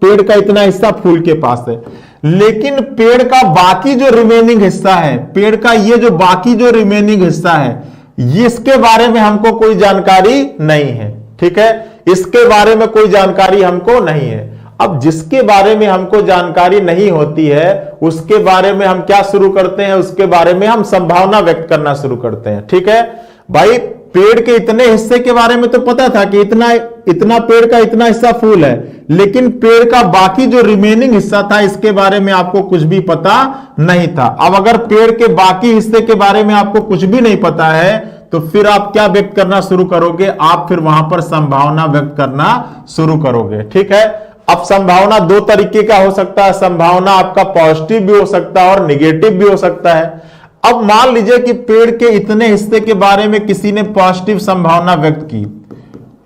पेड़ का इतना हिस्सा फूल के पास है, लेकिन पेड़ का बाकी जो रिमेनिंग हिस्सा है, पेड़ का ये जो बाकी जो रिमेनिंग हिस्सा है, इसके बारे में हमको कोई जानकारी नहीं है। ठीक है, इसके बारे में कोई जानकारी हमको नहीं है। अब जिसके बारे में हमको जानकारी नहीं होती है उसके बारे में हम क्या शुरू करते हैं? उसके बारे में हम संभावना व्यक्त करना शुरू करते हैं। ठीक है भाई, पेड़ के इतने हिस्से के बारे में तो पता था कि इतना पेड़ का इतना हिस्सा फूल है, लेकिन पेड़ का बाकी जो रिमेनिंग हिस्सा था इसके बारे में आपको कुछ भी पता नहीं था। अब अगर पेड़ के बाकी हिस्से के बारे में आपको कुछ भी नहीं पता है तो फिर आप क्या व्यक्त करना शुरू करोगे? आप फिर वहां पर संभावना व्यक्त करना शुरू करोगे। ठीक है, अब संभावना 2 तरीके का हो सकता है। संभावना आपका पॉजिटिव भी हो सकता है और निगेटिव भी हो सकता है। अब मान लीजिए कि पेड़ के इतने हिस्से के बारे में किसी ने पॉजिटिव संभावना व्यक्त की।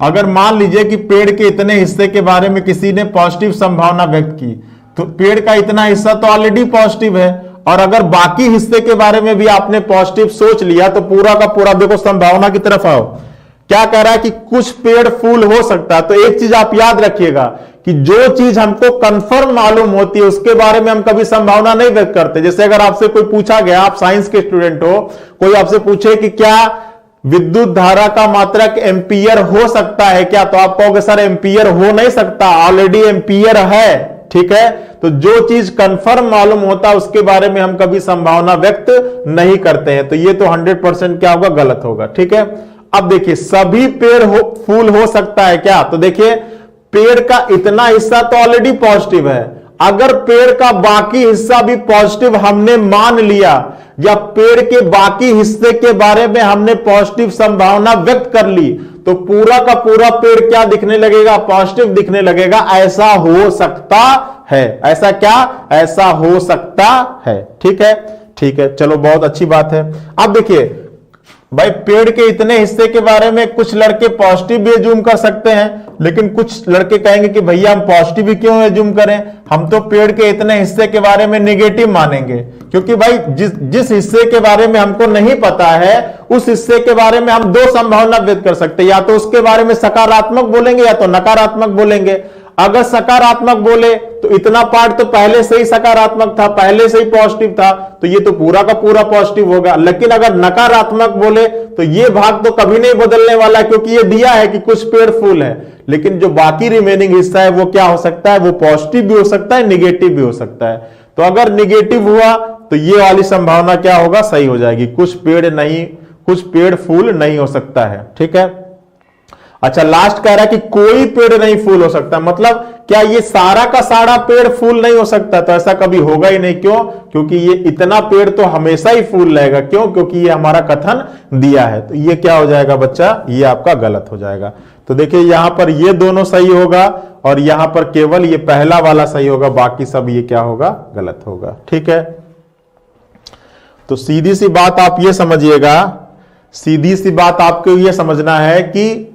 अगर मान लीजिए कि पेड़ के इतने हिस्से के बारे में किसी ने पॉजिटिव संभावना व्यक्त की, तो पेड़ का इतना हिस्सा तो ऑलरेडी पॉजिटिव है, और अगर बाकी हिस्से के बारे में भी आपने पॉजिटिव सोच लिया तो पूरा का पूरा देखो संभावना की तरफ आओ। क्या कह रहा है कि कुछ पेड़ फूल हो सकता है। तो एक चीज आप याद रखिएगा कि जो चीज हमको कंफर्म मालूम होती है उसके बारे में हम कभी संभावना नहीं व्यक्त करते। जैसे अगर आपसे कोई पूछा गया, आप साइंस के स्टूडेंट हो, कोई आपसे पूछे कि क्या विद्युत धारा का मात्रक एम्पियर हो सकता है क्या, तो आप कहोगे सर एम्पियर हो नहीं सकता, ऑलरेडी एम्पियर है। ठीक है, तो जो चीज कंफर्म मालूम होता है उसके बारे में हम कभी संभावना व्यक्त नहीं करते हैं। तो ये तो 100% क्या होगा? गलत होगा। ठीक है, अब देखिए, सभी पेड़ फूल हो सकता है क्या? तो देखिए, पेड़ का इतना हिस्सा तो ऑलरेडी पॉजिटिव है। अगर पेड़ का बाकी हिस्सा भी पॉजिटिव हमने मान लिया, या पेड़ के बाकी हिस्से के बारे में हमने पॉजिटिव संभावना व्यक्त कर ली, तो पूरा का पूरा पेड़ क्या दिखने लगेगा? पॉजिटिव दिखने लगेगा। ऐसा हो सकता है। ऐसा क्या? ऐसा हो सकता है। ठीक है, ठीक है, चलो बहुत अच्छी बात है। अब देखिए, भाई पेड़ के इतने हिस्से के बारे में कुछ लड़के पॉजिटिव भी एज्यूम कर सकते हैं, लेकिन कुछ लड़के कहेंगे कि भैया हम पॉजिटिव भी क्यों एज्यूम करें, हम तो पेड़ के इतने हिस्से के बारे में नेगेटिव मानेंगे। क्योंकि भाई जिस हिस्से के बारे में हमको नहीं पता है, उस हिस्से के बारे में हम दो संभावना व्यक्त कर सकते हैं, या तो उसके बारे में सकारात्मक बोलेंगे या तो नकारात्मक बोलेंगे। अगर सकारात्मक बोले तो इतना पार्ट तो पहले से ही सकारात्मक था, पहले से ही पॉजिटिव था, तो ये तो पूरा का पूरा पॉजिटिव होगा। लेकिन अगर नकारात्मक बोले तो ये भाग तो कभी नहीं बदलने वाला, क्योंकि ये दिया है कि कुछ पेड़ फूल है, लेकिन जो बाकी रिमेनिंग हिस्सा है वो क्या हो सकता है, वो पॉजिटिव भी हो सकता है, निगेटिव भी हो सकता है। तो अगर निगेटिव हुआ तो ये वाली संभावना क्या होगा, सही हो जाएगी, कुछ पेड़ फूल नहीं हो सकता है। ठीक है। अच्छा, लास्ट कह रहा है कि कोई पेड़ नहीं फूल हो सकता, मतलब क्या ये सारा का सारा पेड़ फूल नहीं हो सकता, तो ऐसा कभी होगा ही नहीं। क्यों? क्योंकि ये इतना पेड़ तो हमेशा ही फूल रहेगा। क्यों? क्योंकि ये हमारा कथन दिया है। तो ये क्या हो जाएगा बच्चा, ये आपका गलत हो जाएगा। तो देखिए यहां पर ये दोनों सही होगा और यहां पर केवल ये पहला वाला सही होगा, बाकी सब ये क्या होगा, गलत होगा। ठीक है। तो सीधी सी बात आप ये समझिएगा, सीधी सी बात आपको ये समझना है कि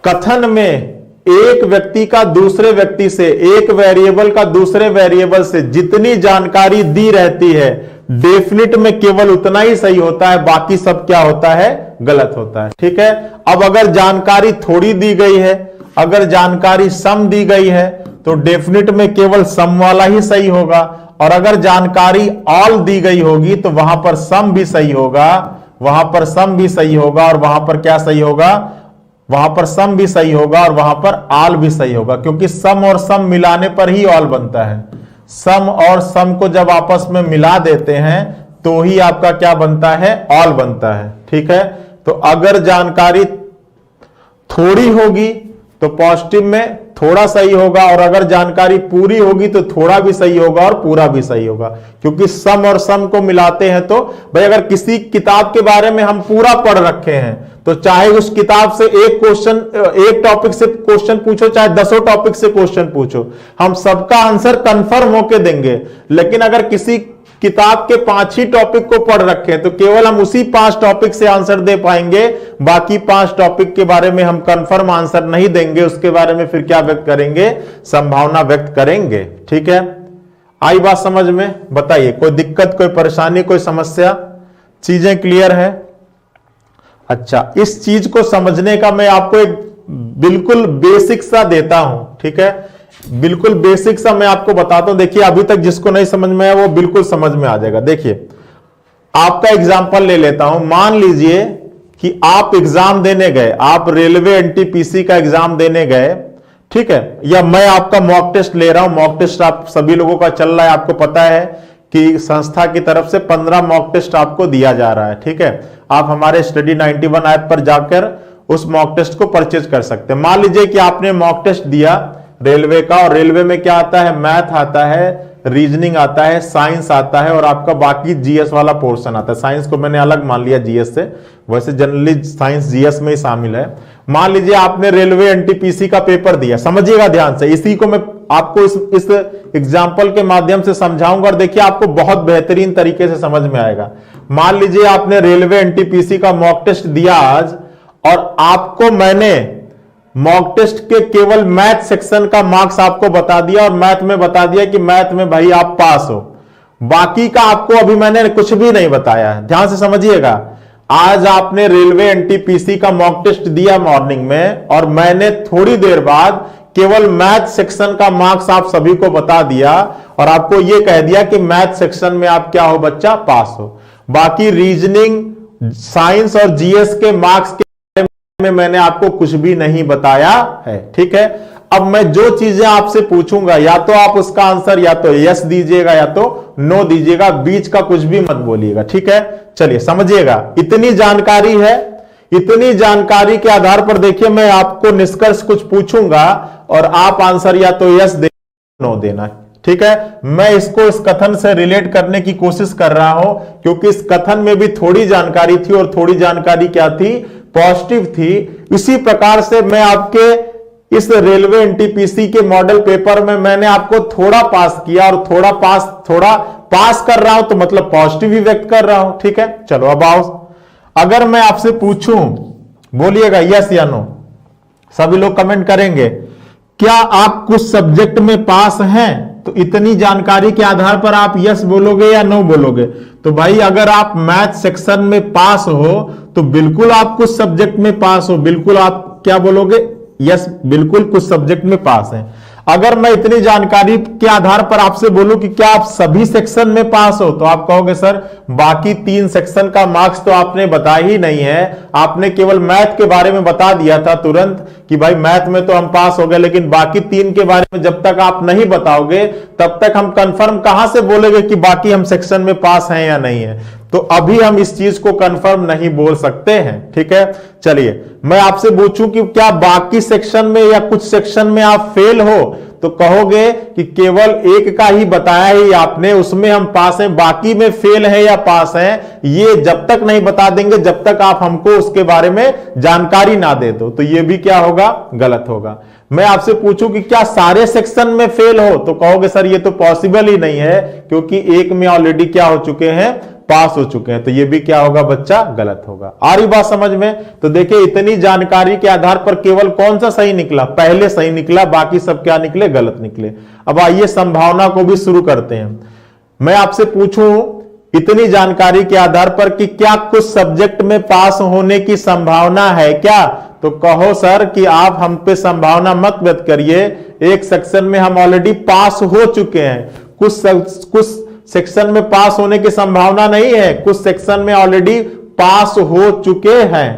कथन में एक व्यक्ति का दूसरे व्यक्ति से, एक वेरिएबल का दूसरे वेरिएबल से जितनी जानकारी दी रहती है, डेफिनिट में केवल उतना ही सही होता है, बाकी सब क्या होता है, गलत होता है। ठीक है। अब अगर जानकारी थोड़ी दी गई है, अगर जानकारी सम दी गई है, तो डेफिनिट में केवल सम वाला ही सही होगा, और अगर जानकारी ऑल दी गई होगी तो वहां पर सम भी सही होगा, वहां पर सम भी सही होगा, और वहां पर क्या सही होगा, वहां पर सम भी सही होगा और वहां पर ऑल भी सही होगा, क्योंकि सम और सम मिलाने पर ही ऑल बनता है। सम और सम को जब आपस में मिला देते हैं तो ही आपका क्या बनता है, ऑल बनता है। ठीक है। तो अगर जानकारी थोड़ी होगी तो पॉजिटिव में थोड़ा सही होगा, और अगर जानकारी पूरी होगी तो थोड़ा भी सही होगा और पूरा भी सही होगा, क्योंकि सम और सम को मिलाते हैं। तो भाई अगर किसी किताब के बारे में हम पूरा पढ़ रखे हैं, तो चाहे उस किताब से एक टॉपिक से क्वेश्चन पूछो, चाहे 10 टॉपिक से क्वेश्चन पूछो, हम सबका आंसर कंफर्म होके देंगे। लेकिन अगर किसी किताब के 5 ही टॉपिक को पढ़ रखे हैं तो केवल हम उसी 5 टॉपिक से आंसर दे पाएंगे, बाकी 5 टॉपिक के बारे में हम कंफर्म आंसर नहीं देंगे, उसके बारे में फिर क्या व्यक्त करेंगे, संभावना व्यक्त करेंगे। ठीक है। आई बात समझ में? बताइए, कोई दिक्कत, कोई परेशानी, कोई समस्या? चीजें क्लियर है? अच्छा, इस चीज को समझने का मैं आपको एक बिल्कुल बेसिक सा देता हूं। ठीक है। बिल्कुल बेसिक सा मैं आपको बताता हूं। देखिए अभी तक जिसको नहीं समझ में आया वो बिल्कुल समझ में आ जाएगा। देखिए आपका एग्जांपल ले लेता हूं। मान लीजिए कि आप एग्जाम देने गए, आप रेलवे एनटीपीसी का एग्जाम देने गए, ठीक है, या मैं आपका मॉक टेस्ट ले रहा हूं। मॉक टेस्ट आप सभी लोगों का चल रहा है, आपको पता है कि संस्था की तरफ से 15 मॉक टेस्ट आपको दिया जा रहा है। ठीक है। आप हमारे स्टडी 91 ऐप पर जाकर उस मॉक टेस्ट को परचेज कर सकते हैं। मान लीजिए कि आपने मॉक टेस्ट दिया रेलवे का, और रेलवे में क्या आता है, मैथ आता है, रीजनिंग आता है, साइंस आता है, और आपका बाकी जीएस वाला पोर्शन आता है। साइंस को मैंने अलग मान लिया जीएस से, वैसे जनरली साइंस जीएस में ही शामिल है। मान लीजिए आपने रेलवे एनटीपीसी का पेपर दिया, समझिएगा ध्यान से, इसी को मैं आपको इस एग्जाम्पल के माध्यम से समझाऊंगा, और देखिए आपको बहुत बेहतरीन तरीके से समझ में आएगा। मान लीजिए आपने रेलवे एनटीपीसी का मॉक टेस्ट दिया आज, और आपको मैंने मॉक टेस्ट के केवल मैथ सेक्शन का मार्क्स आपको बता दिया, और मैथ में बता दिया कि मैथ में भाई आप पास हो, बाकी का आपको अभी मैंने कुछ भी नहीं बताया है। ध्यान से समझिएगा, आज आपने रेलवे एनटीपीसी का मॉक टेस्ट दिया मॉर्निंग में, और मैंने थोड़ी देर बाद केवल मैथ सेक्शन का मार्क्स आप सभी को बता दिया, और आपको यह कह दिया कि मैथ सेक्शन में आप क्या हो बच्चा, पास हो। बाकी रीजनिंग, साइंस और जीएस के मार्क्स के में मैंने आपको कुछ भी नहीं बताया है। ठीक है। अब मैं जो चीजें आपसे पूछूंगा, या तो आप उसका आंसर या तो यस दीजिएगा या तो नो दीजिएगा, बीच का कुछ भी मत बोलिएगा। ठीक है। चलिए समझिएगा, इतनी जानकारी है, इतनी जानकारी के आधार पर देखिए मैं आपको निष्कर्ष कुछ पूछूंगा और आप आंसर या तो यस दे, नो देना। ठीक है। मैं इसको इस कथन से रिलेट करने की कोशिश कर रहा हूं, क्योंकि इस कथन में भी थोड़ी जानकारी थी, और थोड़ी जानकारी क्या थी, पॉजिटिव थी। इसी प्रकार से मैं आपके इस रेलवे एनटीपीसी के मॉडल पेपर में मैंने आपको थोड़ा पास किया, और थोड़ा पास कर रहा हूं तो मतलब पॉजिटिव ही व्यक्त कर रहा हूं। ठीक है। चलो अब आओ, अगर मैं आपसे पूछूं, बोलिएगा यस या नो, सभी लोग कमेंट करेंगे, क्या आप कुछ सब्जेक्ट में पास हैं? तो इतनी जानकारी के आधार पर आप यस बोलोगे या नो बोलोगे? तो भाई अगर आप मैथ सेक्शन में पास हो तो बिल्कुल आप कुछ सब्जेक्ट में पास हो, बिल्कुल आप क्या बोलोगे? यस, बिल्कुल कुछ सब्जेक्ट में पास हैं। अगर मैं इतनी जानकारी के आधार पर आपसे बोलूं कि क्या आप सभी सेक्शन में पास हो, तो आप कहोगे सर बाकी 3 सेक्शन का मार्क्स तो आपने बताया ही नहीं है, आपने केवल मैथ के बारे में बता दिया था तुरंत कि भाई मैथ में तो हम पास हो गए, लेकिन बाकी 3 के बारे में जब तक आप नहीं बताओगे तब तक हम कंफर्म कहां से बोलेंगे कि बाकी हम सेक्शन में पास हैं या नहीं है? तो अभी हम इस चीज को कंफर्म नहीं बोल सकते हैं, ठीक है। चलिए मैं आपसे पूछूं कि क्या बाकी सेक्शन में या कुछ सेक्शन में आप फेल हो, तो कहोगे कि केवल एक का ही बताया ही आपने, उसमें हम पास हैं, बाकी में फेल है या पास हैं, ये जब तक नहीं बता देंगे जब तक आप हमको उसके बारे में जानकारी ना दे दो, तो ये भी क्या होगा? गलत होगा। मैं आपसे पूछूं कि क्या सारे सेक्शन में फेल हो, तो कहोगे सर ये तो पॉसिबल ही नहीं है, क्योंकि एक में ऑलरेडी क्या हो चुके हैं? पास हो चुके हैं। तो ये भी क्या होगा बच्चा? गलत होगा। आ रही बात समझ में? तो देखिए इतनी जानकारी के आधार पर केवल कौन सा सही निकला? पहले सही निकला, बाकी सब क्या निकले? गलत निकले। अब आइए संभावना को भी शुरू करते हैं। मैं आपसे पूछूं इतनी जानकारी के आधार पर कि क्या कुछ सब्जेक्ट में पास होने की संभावना है क्या? तो कहो सर कि आप हम पे संभावना मत व्यक्त करिए, एक सेक्शन में हम ऑलरेडी पास हो चुके हैं, कुछ सेक्शन में पास होने की संभावना नहीं है, कुछ सेक्शन में ऑलरेडी पास हो चुके हैं,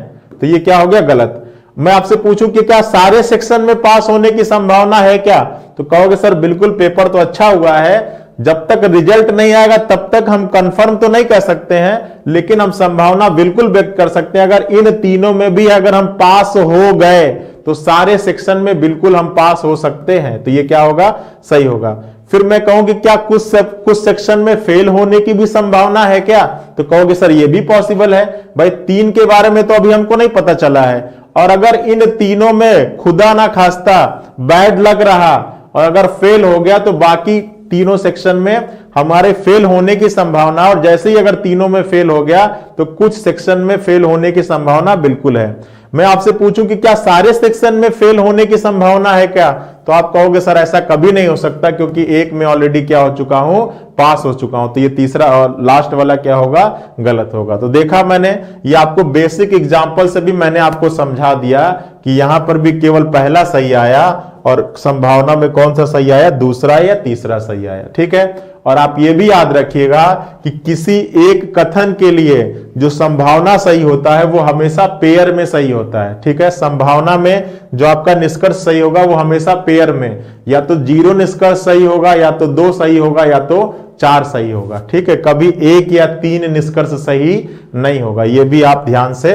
तो ये क्या हो गया? गलत। मैं आपसे पूछूं कि क्या सारे सेक्शन में पास होने की संभावना है क्या? तो कहोगे सर बिल्कुल पेपर तो अच्छा हुआ है, जब तक रिजल्ट नहीं आएगा तब तक हम कंफर्म तो नहीं कह सकते हैं, लेकिन हम संभावना बिल्कुल व्यक्त कर सकते हैं। अगर इन तीनों में भी अगर हम पास हो गए तो सारे सेक्शन में बिल्कुल हम पास हो सकते हैं, तो ये क्या होगा? सही होगा। फिर मैं कहूं कि क्या कुछ सेक्शन में फेल होने की भी संभावना है क्या? तो कहोगे सर ये भी पॉसिबल है। भाई 3 के बारे में तो अभी हमको नहीं पता चला है, और अगर इन तीनों में खुदा ना खास्ता बैड लग रहा और अगर फेल हो गया तो बाकी तीनों सेक्शन में हमारे फेल होने की संभावना, और जैसे ही अगर तीनों में फेल हो गया तो कुछ सेक्शन में फेल होने की संभावना बिल्कुल है। मैं आपसे पूछूं कि क्या सारे सेक्शन में फेल होने की संभावना है क्या? तो आप कहोगे सर ऐसा कभी नहीं हो सकता, क्योंकि एक में ऑलरेडी क्या हो चुका हूं? पास हो चुका हूं। तो ये तीसरा और लास्ट वाला क्या होगा? गलत होगा। तो देखा मैंने, ये आपको बेसिक एग्जांपल से भी मैंने आपको समझा दिया कि यहां पर भी केवल पहला सही आया, और संभावना में कौन सा सही आया? दूसरा या तीसरा सही आया, ठीक है। और आप ये भी याद रखिएगा कि किसी एक कथन के लिए जो संभावना सही होता है वो हमेशा पेयर में सही होता है, ठीक है। संभावना में जो आपका निष्कर्ष सही होगा वो हमेशा पेयर में, या तो 0 निष्कर्ष सही होगा, या तो 2 सही होगा, या तो 4 सही होगा, ठीक है। कभी 1 या 3 निष्कर्ष सही नहीं होगा, ये भी आप ध्यान से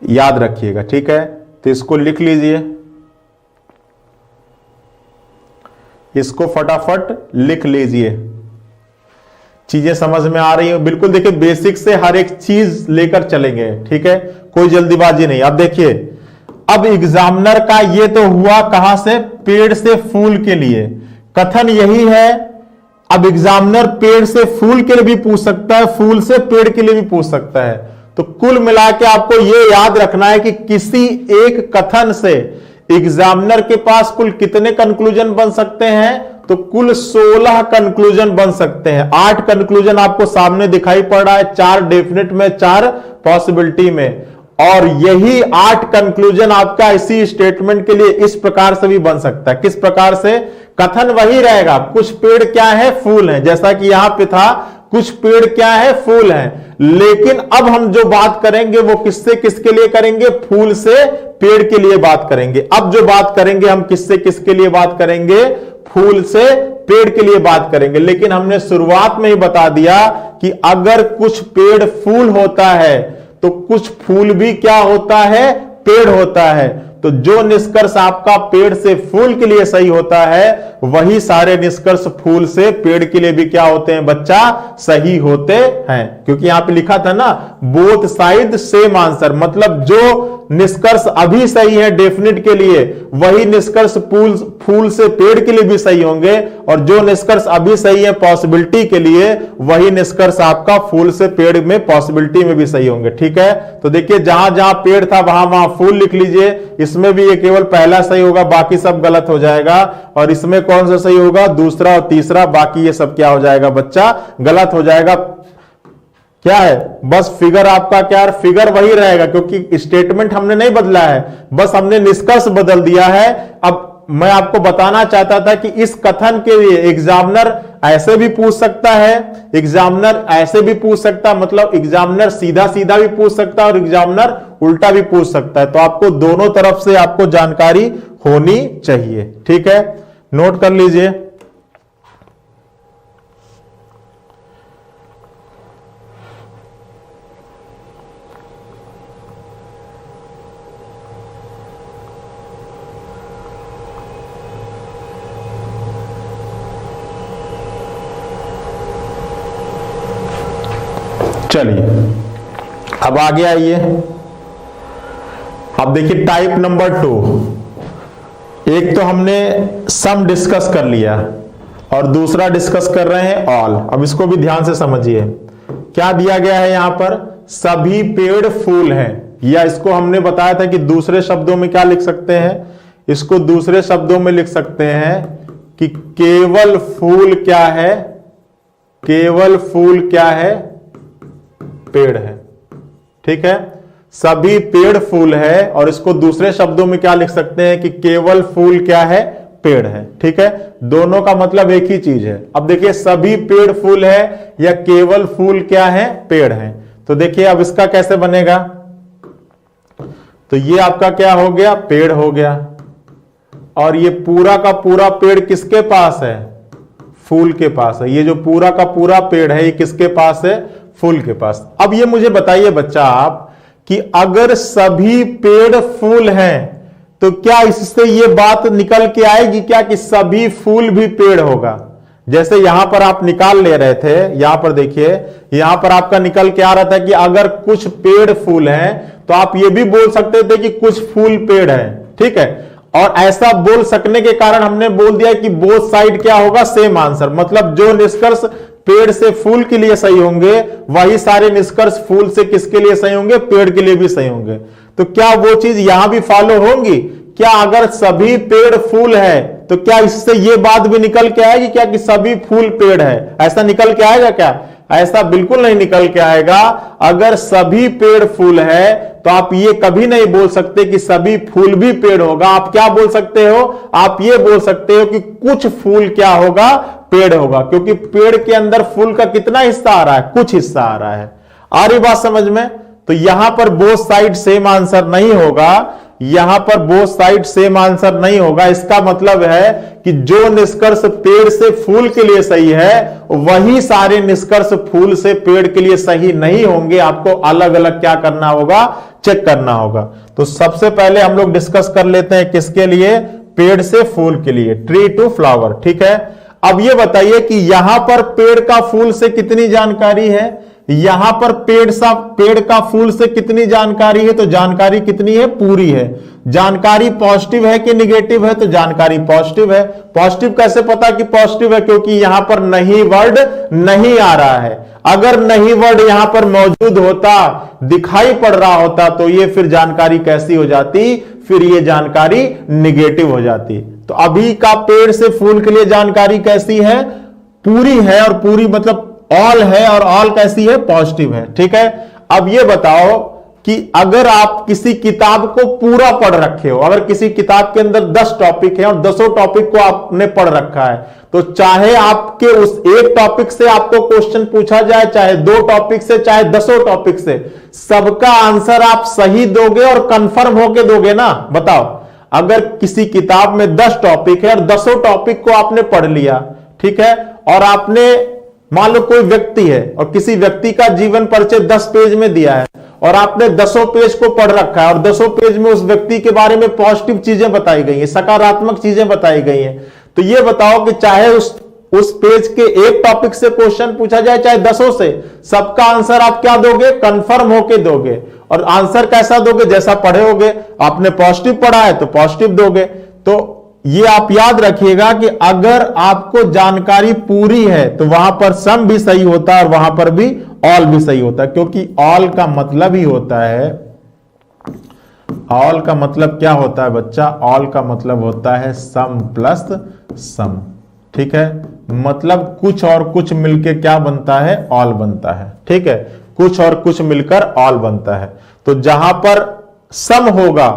याद रखिएगा, ठीक है। तो इसको लिख लीजिए, इसको फटाफट लिख लीजिए। चीजें समझ में आ रही हो? बिल्कुल देखिए बेसिक से हर एक चीज लेकर चलेंगे, ठीक है, कोई जल्दीबाजी नहीं। अब देखिए, अब एग्जामिनर का ये तो हुआ कहां से? पेड़ से फूल के लिए कथन यही है। अब एग्जामिनर पेड़ से फूल के लिए भी पूछ सकता है, फूल से पेड़ के लिए भी पूछ सकता है। तो कुल मिला के आपको यह याद रखना है कि किसी एक कथन से एग्जामिनर के पास कुल कितने कंक्लूजन बन सकते हैं? तो कुल 16 कंक्लूजन बन सकते हैं। 8 कंक्लूजन आपको सामने दिखाई पड़ रहा है, 4 डेफिनेट में, 4 पॉसिबिलिटी में, और यही 8 कंक्लूजन आपका इसी स्टेटमेंट के लिए इस प्रकार से भी बन सकता है। किस प्रकार से? कथन वही रहेगा, कुछ पेड़ क्या है? फूल है, जैसा कि यहां पे था, कुछ पेड़ क्या है? फूल है। लेकिन अब हम जो बात करेंगे वो किससे किसके लिए करेंगे? फूल से पेड़ के लिए बात करेंगे। अब जो बात करेंगे हम किससे किसके लिए बात करेंगे? फूल से पेड़ के लिए बात करेंगे। लेकिन हमने शुरुआत में ही बता दिया कि अगर कुछ पेड़ फूल होता है तो कुछ फूल भी क्या होता है? पेड़ होता है। तो जो निष्कर्ष आपका पेड़ से फूल के लिए सही होता है वही सारे निष्कर्ष फूल से पेड़ के लिए भी क्या होते हैं बच्चा? सही होते हैं। क्योंकि यहां पे लिखा था ना, बोथ साइड सेम आंसर, मतलब जो निष्कर्ष अभी सही है डेफिनिट के लिए, वही निष्कर्ष फूल से पेड़ के लिए भी सही होंगे, और जो निष्कर्ष अभी सही है पॉसिबिलिटी के लिए, वही निष्कर्ष आपका फूल से पेड़ में पॉसिबिलिटी में भी सही होंगे। ठीक है, तो देखिए जहां जहां पेड़ था वहां वहां फूल लिख लीजिए। इसमें भी ये केवल पहला सही होगा, बाकी सब गलत हो जाएगा। और इसमें कौन सा सही होगा? दूसरा और तीसरा, बाकी ये सब क्या हो जाएगा बच्चा? गलत हो जाएगा। क्या है? बस फिगर आपका क्या है? फिगर वही रहेगा, क्योंकि स्टेटमेंट हमने नहीं बदला है, बस हमने निष्कर्ष बदल दिया है। अब मैं आपको बताना चाहता था कि इस कथन के लिए एग्जामिनर ऐसे भी पूछ सकता है, एग्जामिनर ऐसे भी पूछ सकता है, मतलब एग्जामिनर सीधा सीधा भी पूछ सकता है और एग्जामिनर उल्टा भी पूछ सकता है। तो आपको दोनों तरफ से आपको जानकारी होनी चाहिए। ठीक है, नोट कर लीजिए। चलिए अब आगे आइए। अब देखिए टाइप नंबर 2, एक तो हमने सम डिस्कस कर लिया और दूसरा डिस्कस कर रहे हैं ऑल। अब इसको भी ध्यान से समझिए, क्या दिया गया है यहां पर? सभी पेड़ फूल हैं, या इसको हमने बताया था कि दूसरे शब्दों में क्या लिख सकते हैं? इसको दूसरे शब्दों में लिख सकते हैं कि केवल फूल क्या है? केवल फूल क्या है? पेड़ है। ठीक है, सभी पेड़ फूल है, और इसको दूसरे शब्दों में क्या लिख सकते हैं कि केवल फूल क्या है? पेड़ है। ठीक है, दोनों का मतलब एक ही चीज है। अब देखिए सभी पेड़ फूल है या केवल फूल क्या है? पेड़ है। तो देखिए अब इसका कैसे बनेगा? तो ये आपका क्या हो गया? पेड़ हो गया। और ये पूरा का पूरा पेड़ किसके पास है? फूल के पास है। ये जो पूरा का पूरा पेड़ है ये किसके पास है? फूल के पास। अब ये मुझे बताइए बच्चा आप कि अगर सभी पेड़ फूल हैं तो क्या इससे ये बात निकल के आएगी क्या कि सभी फूल भी पेड़ होगा? जैसे यहां पर आप निकाल ले रहे थे, यहां पर देखिए, यहां पर आपका निकल के आ रहा था कि अगर कुछ पेड़ फूल हैं तो आप ये भी बोल सकते थे कि कुछ फूल पेड़ हैं। ठीक है, और ऐसा बोल सकने के कारण हमने बोल दिया कि बोथ साइड क्या होगा? Same answer. मतलब जो निष्कर्ष पेड़ से फूल के लिए सही होंगे वही सारे निष्कर्ष फूल से किसके लिए सही होंगे? पेड़ के लिए भी सही होंगे। तो क्या वो चीज यहां भी फॉलो होंगी? क्या अगर सभी पेड़ फूल है तो क्या इससे ये बात भी निकल के आएगी क्या कि सभी फूल पेड़ है? ऐसा निकल के आएगा क्या? ऐसा बिल्कुल नहीं निकल के आएगा। अगर सभी पेड़ फूल है तो आप ये कभी नहीं बोल सकते कि सभी फूल भी पेड़ होगा। आप क्या बोल सकते हो? आप ये बोल सकते हो कि कुछ फूल क्या होगा? पेड़ होगा, क्योंकि पेड़ के अंदर फूल का कितना हिस्सा आ रहा है? कुछ हिस्सा आ रहा है। आ रही बात समझ में? तो यहां पर बोथ साइड सेम आंसर नहीं होगा, यहां पर बोथ साइड सेम आंसर नहीं होगा। इसका मतलब है कि जो निष्कर्ष पेड़ से फूल के लिए सही है वही सारे निष्कर्ष फूल से पेड़ के लिए सही नहीं होंगे। आपको अलग अलग क्या करना होगा? चेक करना होगा। तो सबसे पहले हम लोग डिस्कस कर लेते हैं किसके लिए? पेड़ से फूल के लिए, ट्री टू फ्लावर। ठीक है, अब ये बताइए कि यहां पर पेड़ का फूल से कितनी जानकारी है? यहां पर पेड़ का फूल से कितनी जानकारी है? तो जानकारी कितनी है? पूरी है। जानकारी पॉजिटिव है कि निगेटिव है? तो जानकारी पॉजिटिव है। पॉजिटिव कैसे पता कि पॉजिटिव है? क्योंकि यहां पर नहीं वर्ड नहीं आ रहा है। अगर नहीं वर्ड यहां पर मौजूद होता, दिखाई पड़ रहा होता, तो ये फिर जानकारी कैसी हो जाती? फिर ये जानकारी निगेटिव हो जाती। तो अभी का पेड़ से फूल के लिए जानकारी कैसी है? पूरी है, और पूरी मतलब ऑल है, और ऑल कैसी है? पॉजिटिव है। ठीक है, अब ये बताओ कि अगर आप किसी किताब को पूरा पढ़ रखे हो, अगर किसी किताब के अंदर 10 टॉपिक है और 10 टॉपिक को आपने पढ़ रखा है, तो चाहे आपके उस एक टॉपिक से आपको क्वेश्चन पूछा जाए, चाहे 2 टॉपिक से, चाहे 10 टॉपिक से, सबका आंसर आप सही दोगे और कंफर्म होके दोगे ना? बताओ, अगर किसी किताब में 10 टॉपिक है और 10 टॉपिक को आपने पढ़ लिया, ठीक है, और आपने मान लो कोई व्यक्ति है और किसी व्यक्ति का जीवन परिचय 10 पेज में दिया है और आपने 10 पेज को पढ़ रखा है और 10 पेज में उस व्यक्ति के बारे में पॉजिटिव चीजें बताई गई हैं, सकारात्मक चीजें बताई गई हैं, तो ये बताओ कि चाहे उस पेज के एक टॉपिक से क्वेश्चन पूछा जाए, चाहे 10 से, सबका आंसर आप क्या दोगे? कंफर्म होके दोगे। और आंसर कैसा दोगे, जैसा पढ़े होगे। आपने पॉजिटिव पढ़ा है तो पॉजिटिव दोगे। तो ये आप याद रखिएगा कि अगर आपको जानकारी पूरी है तो वहां पर सम भी सही होता है और वहां पर भी ऑल भी सही होता है, क्योंकि ऑल का मतलब ही होता है, ऑल का मतलब क्या होता है बच्चा, ऑल का मतलब होता है सम प्लस सम। ठीक है, मतलब कुछ और कुछ मिलके क्या बनता है, ऑल बनता है। ठीक है, कुछ और कुछ मिलकर ऑल बनता है। तो जहां पर सम होगा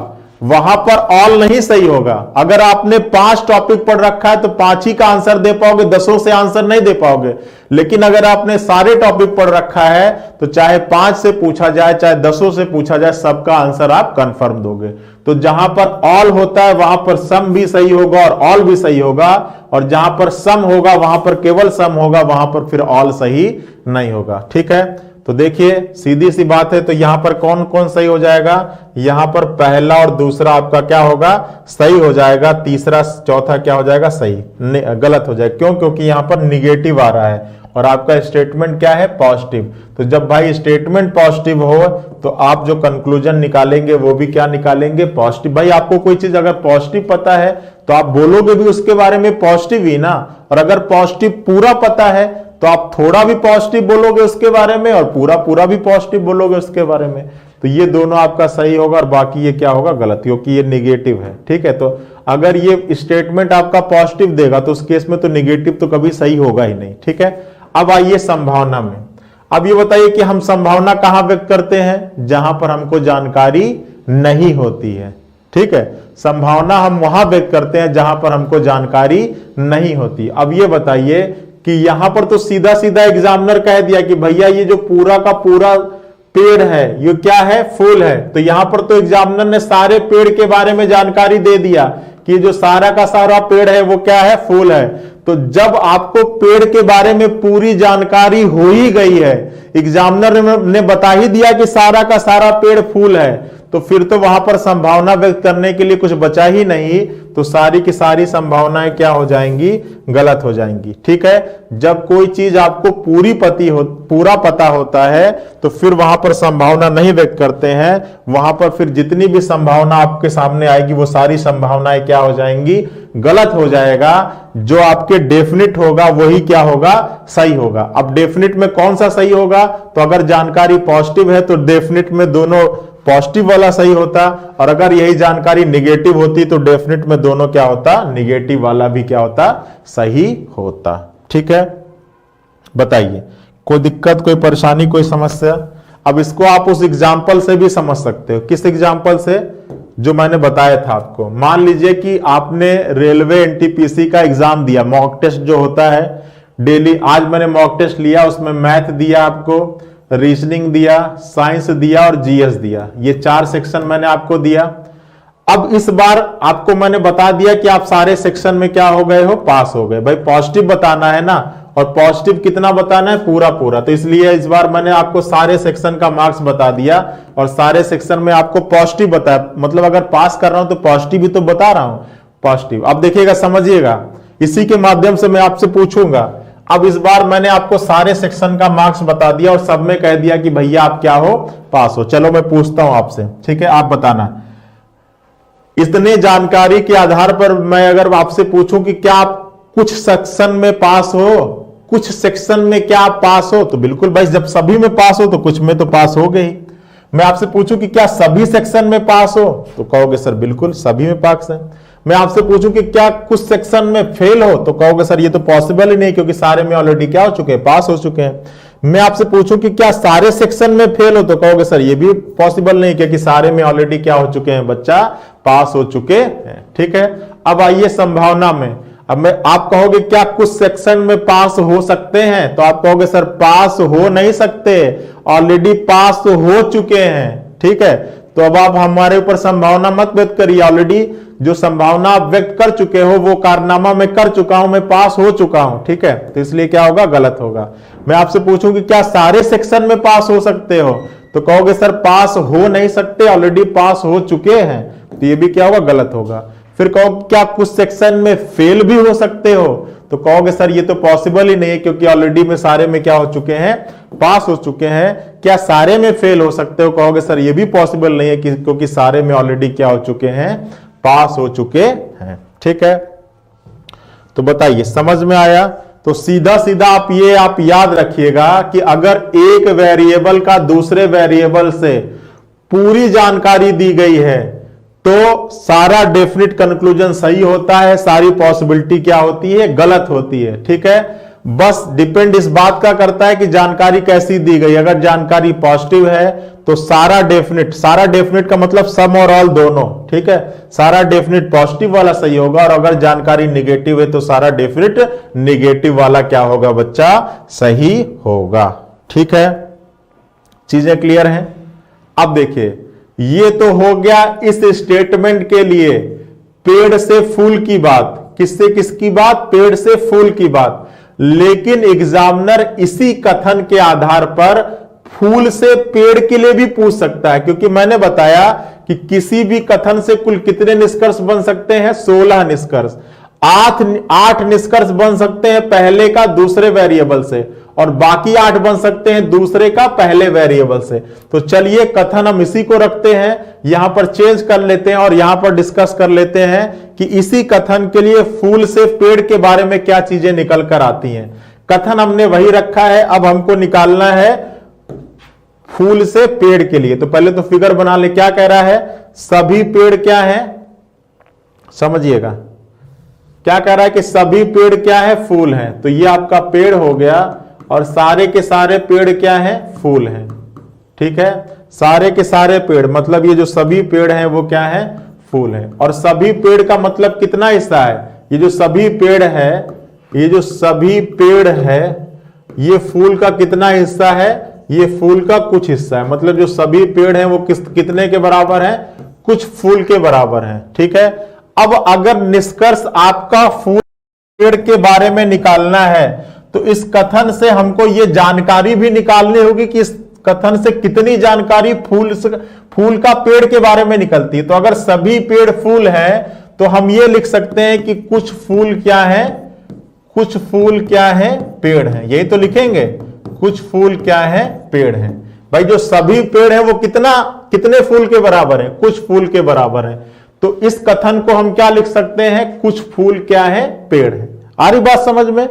वहां पर ऑल नहीं सही होगा। अगर आपने 5 टॉपिक पढ़ रखा है तो 5 ही का आंसर दे पाओगे, 10 से आंसर नहीं दे पाओगे। लेकिन अगर आपने सारे टॉपिक पढ़ रखा है तो चाहे 5 से पूछा जाए चाहे 10 से पूछा जाए, सबका आंसर आप कंफर्म दोगे। तो जहां पर ऑल होता है वहां पर सम भी सही होगा और ऑल भी सही होगा, और जहां पर सम होगा वहां पर केवल सम होगा, वहां पर फिर ऑल सही नहीं होगा। ठीक है, तो देखिए सीधी सी बात है। तो यहां पर कौन कौन सही हो जाएगा, यहां पर पहला और दूसरा आपका क्या होगा, सही हो जाएगा। तीसरा चौथा क्या हो जाएगा, सही गलत हो जाएगा। क्यों, क्योंकि यहां पर निगेटिव आ रहा है और आपका स्टेटमेंट क्या है, पॉजिटिव। तो जब भाई स्टेटमेंट पॉजिटिव हो तो आप जो कंक्लूजन निकालेंगे वो भी क्या निकालेंगे, पॉजिटिव। भाई आपको कोई चीज अगर पॉजिटिव पता है तो आप बोलोगे भी उसके बारे में पॉजिटिव ही ना, और अगर पॉजिटिव पूरा पता है तो आप थोड़ा भी पॉजिटिव बोलोगे उसके बारे में और पूरा पूरा भी पॉजिटिव बोलोगे उसके बारे में। तो ये दोनों आपका सही होगा और बाकी ये क्या होगा, गलत, क्योंकि ये निगेटिव है। ठीक है, तो अगर ये स्टेटमेंट आपका पॉजिटिव देगा तो उस केस में तो निगेटिव तो कभी सही होगा ही नहीं। ठीक है, अब आइए संभावना में। अब ये बताइए कि हम संभावना कहां व्यक्त करते हैं, जहां पर हमको जानकारी नहीं होती है। ठीक है, संभावना हम वहां व्यक्त करते हैं जहां पर हमको जानकारी नहीं होती। अब ये बताइए कि यहां पर तो सीधा सीधा एग्जामिनर कह दिया कि भैया ये जो पूरा का पूरा पेड़ है ये क्या है, फूल है। तो यहां पर तो एग्जामिनर ने सारे पेड़ के बारे में जानकारी दे दिया कि जो सारा का सारा पेड़ है वो क्या है, फूल है। तो जब आपको पेड़ के बारे में पूरी जानकारी हो ही गई है, एग्जामिनर ने बता ही दिया कि सारा का सारा पेड़ फूल है, तो फिर तो वहां पर संभावना व्यक्त करने के लिए कुछ बचा ही नहीं। तो सारी की सारी संभावनाएं क्या हो जाएंगी, गलत हो जाएंगी। ठीक है, जब कोई चीज आपको पूरा पता होता है तो फिर वहां पर संभावना नहीं व्यक्त करते हैं। वहां पर फिर जितनी भी संभावना आपके सामने आएगी वो सारी संभावनाएं क्या हो जाएंगी, गलत हो जाएगा। जो आपके डेफिनिट होगा वही क्या होगा, सही होगा। अब डेफिनिट में कौन सा सही होगा, तो अगर जानकारी पॉजिटिव है तो डेफिनिट में दोनों पॉजिटिव वाला सही होता, और अगर यही जानकारी निगेटिव होती तो डेफिनिट में दोनों क्या होता, निगेटिव वाला भी क्या होता, सही होता। ठीक है, बताइए कोई दिक्कत, कोई परेशानी, कोई समस्या। अब इसको आप उस एग्जाम्पल से भी समझ सकते हो। किस एग्जाम्पल से, जो मैंने बताया था आपको। मान लीजिए कि आपने रेलवे एनटीपीसी का एग्जाम दिया, मॉक टेस्ट जो होता है डेली। आज मैंने मॉक टेस्ट लिया, उसमें मैथ दिया आपको, रीजनिंग दिया, साइंस दिया और जीएस दिया। ये 4 सेक्शन मैंने आपको दिया। अब इस बार आपको मैंने बता दिया कि आप सारे सेक्शन में क्या हो गए हो, पास हो गए। भाई पॉजिटिव बताना है ना, और पॉजिटिव कितना बताना है, पूरा पूरा। तो इसलिए इस बार मैंने आपको सारे सेक्शन का मार्क्स बता दिया और सारे सेक्शन में आपको पॉजिटिव बताया। मतलब अगर पास कर रहा हूं तो पॉजिटिव ही तो बता रहा हूं, पॉजिटिव। अब देखिएगा, समझिएगा, इसी के माध्यम से मैं आपसे पूछूंगा। अब इस बार मैंने आपको सारे सेक्शन का मार्क्स बता दिया और सब में कह दिया कि भैया आप क्या हो, पास हो। चलो मैं पूछता हूं आपसे, ठीक है, आप बताना। इतने जानकारी के आधार पर मैं अगर आपसे पूछूं कि क्या आप कुछ सेक्शन में पास हो, कुछ सेक्शन में क्या आप पास हो, तो बिल्कुल भाई, जब सभी में पास हो तो कुछ में तो पास हो गई। मैं आपसे पूछूं कि क्या सभी सेक्शन में पास हो, तो कहोगे सर बिल्कुल सभी में पास है। मैं आपसे पूछूं कि क्या कुछ सेक्शन में फेल हो, तो कहोगे सर ये तो पॉसिबल ही नहीं, क्योंकि सारे में ऑलरेडी क्या हो चुके हैं, पास हो चुके हैं। मैं आपसे पूछूं कि क्या सारे सेक्शन में फेल हो, तो कहोगे सर ये भी पॉसिबल नहीं, क्योंकि सारे में ऑलरेडी क्या हो चुके हैं, बच्चा पास हो चुके हैं। ठीक है, अब आइए संभावना में। अब आप कहोगे क्या कुछ सेक्शन में पास हो सकते हैं, तो आप कहोगे सर पास हो नहीं सकते, ऑलरेडी पास हो चुके हैं। ठीक है, तो अब आप हमारे ऊपर संभावना मत व्यक्त करिए। ऑलरेडी जो संभावना आप व्यक्त कर चुके हो वो कारनामा मैं कर चुका हूं, मैं पास हो चुका हूं। ठीक है, तो इसलिए क्या होगा, गलत होगा। मैं आपसे पूछूं कि क्या सारे सेक्शन में पास हो सकते हो, तो कहोगे सर पास हो नहीं सकते, ऑलरेडी पास हो चुके हैं, तो ये भी क्या होगा, गलत होगा। फिर कहो क्या कुछ सेक्शन में फेल भी हो सकते हो, तो कहोगे सर ये तो पॉसिबल ही नहीं है, क्योंकि ऑलरेडी में सारे में क्या हो चुके हैं, पास हो चुके हैं। क्या सारे में फेल हो सकते हो? कहोगे सर ये भी पॉसिबल नहीं है, क्योंकि सारे में ऑलरेडी क्या हो चुके हैं, पास हो चुके हैं। ठीक है, तो बताइए समझ में आया? तो सीधा सीधा आप याद रखिएगा कि अगर एक वेरिएबल का दूसरे वेरिएबल से पूरी जानकारी दी गई है तो सारा डेफिनेट कंक्लूजन सही होता है, सारी पॉसिबिलिटी क्या होती है, गलत होती है। ठीक है, बस डिपेंड इस बात का करता है कि जानकारी कैसी दी गई। अगर जानकारी पॉजिटिव है तो सारा डेफिनेट का मतलब सम और ऑल दोनों, ठीक है, सारा डेफिनेट पॉजिटिव वाला सही होगा, और अगर जानकारी निगेटिव है तो सारा डेफिनेट निगेटिव वाला क्या होगा बच्चा, सही होगा। ठीक है, चीजें क्लियर हैं? अब देखिए, ये तो हो गया इस स्टेटमेंट के लिए पेड़ से फूल की बात। किससे किसकी बात? पेड़ से फूल की बात। लेकिन एग्जामिनर इसी कथन के आधार पर फूल से पेड़ के लिए भी पूछ सकता है, क्योंकि मैंने बताया कि किसी भी कथन से कुल कितने निष्कर्ष बन सकते हैं, 16 निष्कर्ष। 8 निष्कर्ष बन सकते हैं पहले का दूसरे वेरिएबल से, और बाकी 8 बन सकते हैं दूसरे का पहले वेरिएबल से। तो चलिए कथन हम इसी को रखते हैं, यहां पर चेंज कर लेते हैं और यहां पर डिस्कस कर लेते हैं कि इसी कथन के लिए फूल से पेड़ के बारे में क्या चीजें निकल कर आती हैं। कथन हमने वही रखा है, अब हमको निकालना है फूल से पेड़ के लिए। तो पहले तो फिगर बना ले, क्या कह रहा है, सभी पेड़ क्या है, समझिएगा क्या कह रहा है कि सभी पेड़ क्या है, फूल है। तो ये आपका पेड़ हो गया, और सारे के सारे पेड़ क्या है, फूल हैं। ठीक है, सारे के सारे पेड़ मतलब ये जो सभी पेड़ हैं वो क्या है, फूल हैं। और सभी पेड़ का मतलब कितना हिस्सा है, ये जो सभी पेड़ है, ये जो सभी पेड़ है, ये फूल का कितना हिस्सा है, ये फूल का कुछ हिस्सा है। मतलब जो सभी पेड़ हैं वो कितने के बराबर हैं, कुछ फूल के बराबर हैं। ठीक है, अब अगर निष्कर्ष आपका फूल पेड़ के बारे में निकालना है तो इस कथन से हमको ये जानकारी भी निकालनी होगी कि इस कथन से कितनी जानकारी फूल का पेड़ के बारे में निकलती है। तो अगर सभी पेड़ फूल हैं तो हम ये लिख सकते हैं कि कुछ फूल क्या है, कुछ फूल क्या है, पेड़ हैं। यही तो लिखेंगे, कुछ फूल क्या है, पेड़ हैं। भाई जो सभी पेड़ हैं वो कितने फूल के बराबर है, कुछ फूल के बराबर है। तो इस कथन को हम क्या लिख सकते हैं, कुछ फूल क्या है, पेड़ है। आ रही बात समझ में?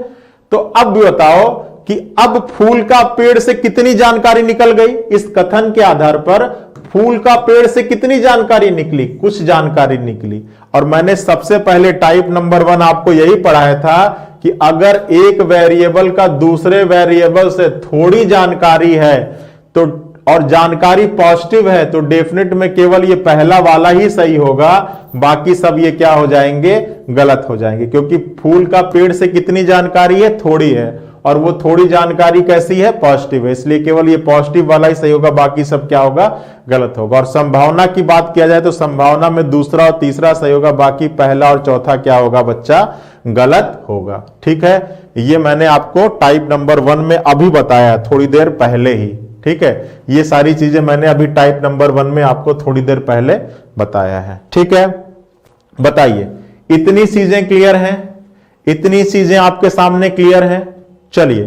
तो अब भी बताओ कि अब फूल का पेड़ से कितनी जानकारी निकल गई। इस कथन के आधार पर फूल का पेड़ से कितनी जानकारी निकली, कुछ जानकारी निकली। और मैंने सबसे पहले टाइप नंबर 1 आपको यही पढ़ाया था कि अगर एक वेरिएबल का दूसरे वेरिएबल से थोड़ी जानकारी है तो और जानकारी पॉजिटिव है तो डेफिनेट में केवल ये पहला वाला ही सही होगा, बाकी सब ये क्या हो जाएंगे, गलत हो जाएंगे। क्योंकि फूल का पेड़ से कितनी जानकारी है, थोड़ी है, और वो थोड़ी जानकारी कैसी है, पॉजिटिव है, इसलिए केवल ये पॉजिटिव वाला ही सही होगा, बाकी सब क्या होगा, गलत होगा। और संभावना की बात किया जाए तो संभावना में दूसरा और तीसरा सही होगा, बाकी पहला और चौथा क्या होगा बच्चा, गलत होगा। ठीक है, ये मैंने आपको टाइप नंबर 1 में अभी बताया थोड़ी देर पहले ही। ठीक है, ये सारी चीजें मैंने अभी टाइप नंबर 1 में आपको थोड़ी देर पहले बताया है। ठीक है, बताइए इतनी चीजें क्लियर हैं, इतनी चीजें आपके सामने क्लियर हैं। चलिए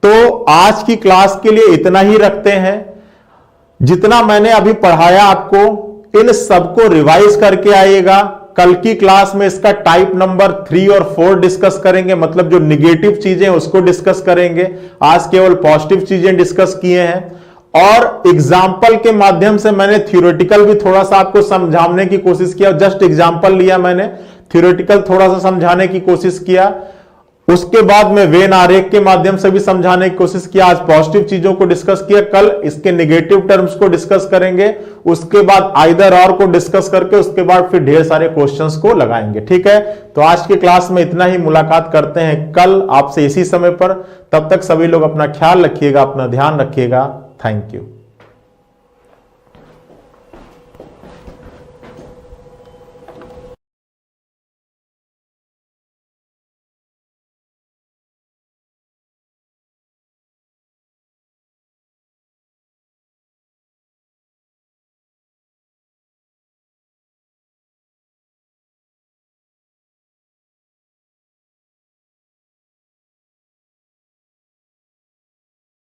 तो आज की क्लास के लिए इतना ही रखते हैं। जितना मैंने अभी पढ़ाया आपको इन सबको रिवाइज करके आइएगा। कल की क्लास में इसका टाइप नंबर 3 और 4 डिस्कस करेंगे, मतलब जो निगेटिव चीजें उसको डिस्कस करेंगे। आज केवल पॉजिटिव चीजें डिस्कस किए हैं, और एग्जाम्पल के माध्यम से मैंने थ्योरेटिकल भी थोड़ा सा आपको समझाने की कोशिश किया। जस्ट एग्जाम्पल लिया मैंने, थ्योरेटिकल थोड़ा सा समझाने की कोशिश किया। उसके बाद में वेन आरेख के माध्यम से भी समझाने की कोशिश किया। आज पॉजिटिव चीजों को डिस्कस किया, कल इसके नेगेटिव टर्म्स को डिस्कस करेंगे। उसके बाद आइदर और को डिस्कस करके उसके बाद फिर ढेर सारे क्वेश्चंस को लगाएंगे। ठीक है, तो आज की क्लास में इतना ही। मुलाकात करते हैं कल आपसे इसी समय पर। तब तक सभी लोग अपना ख्याल रखिएगा, अपना ध्यान रखिएगा। Thank you.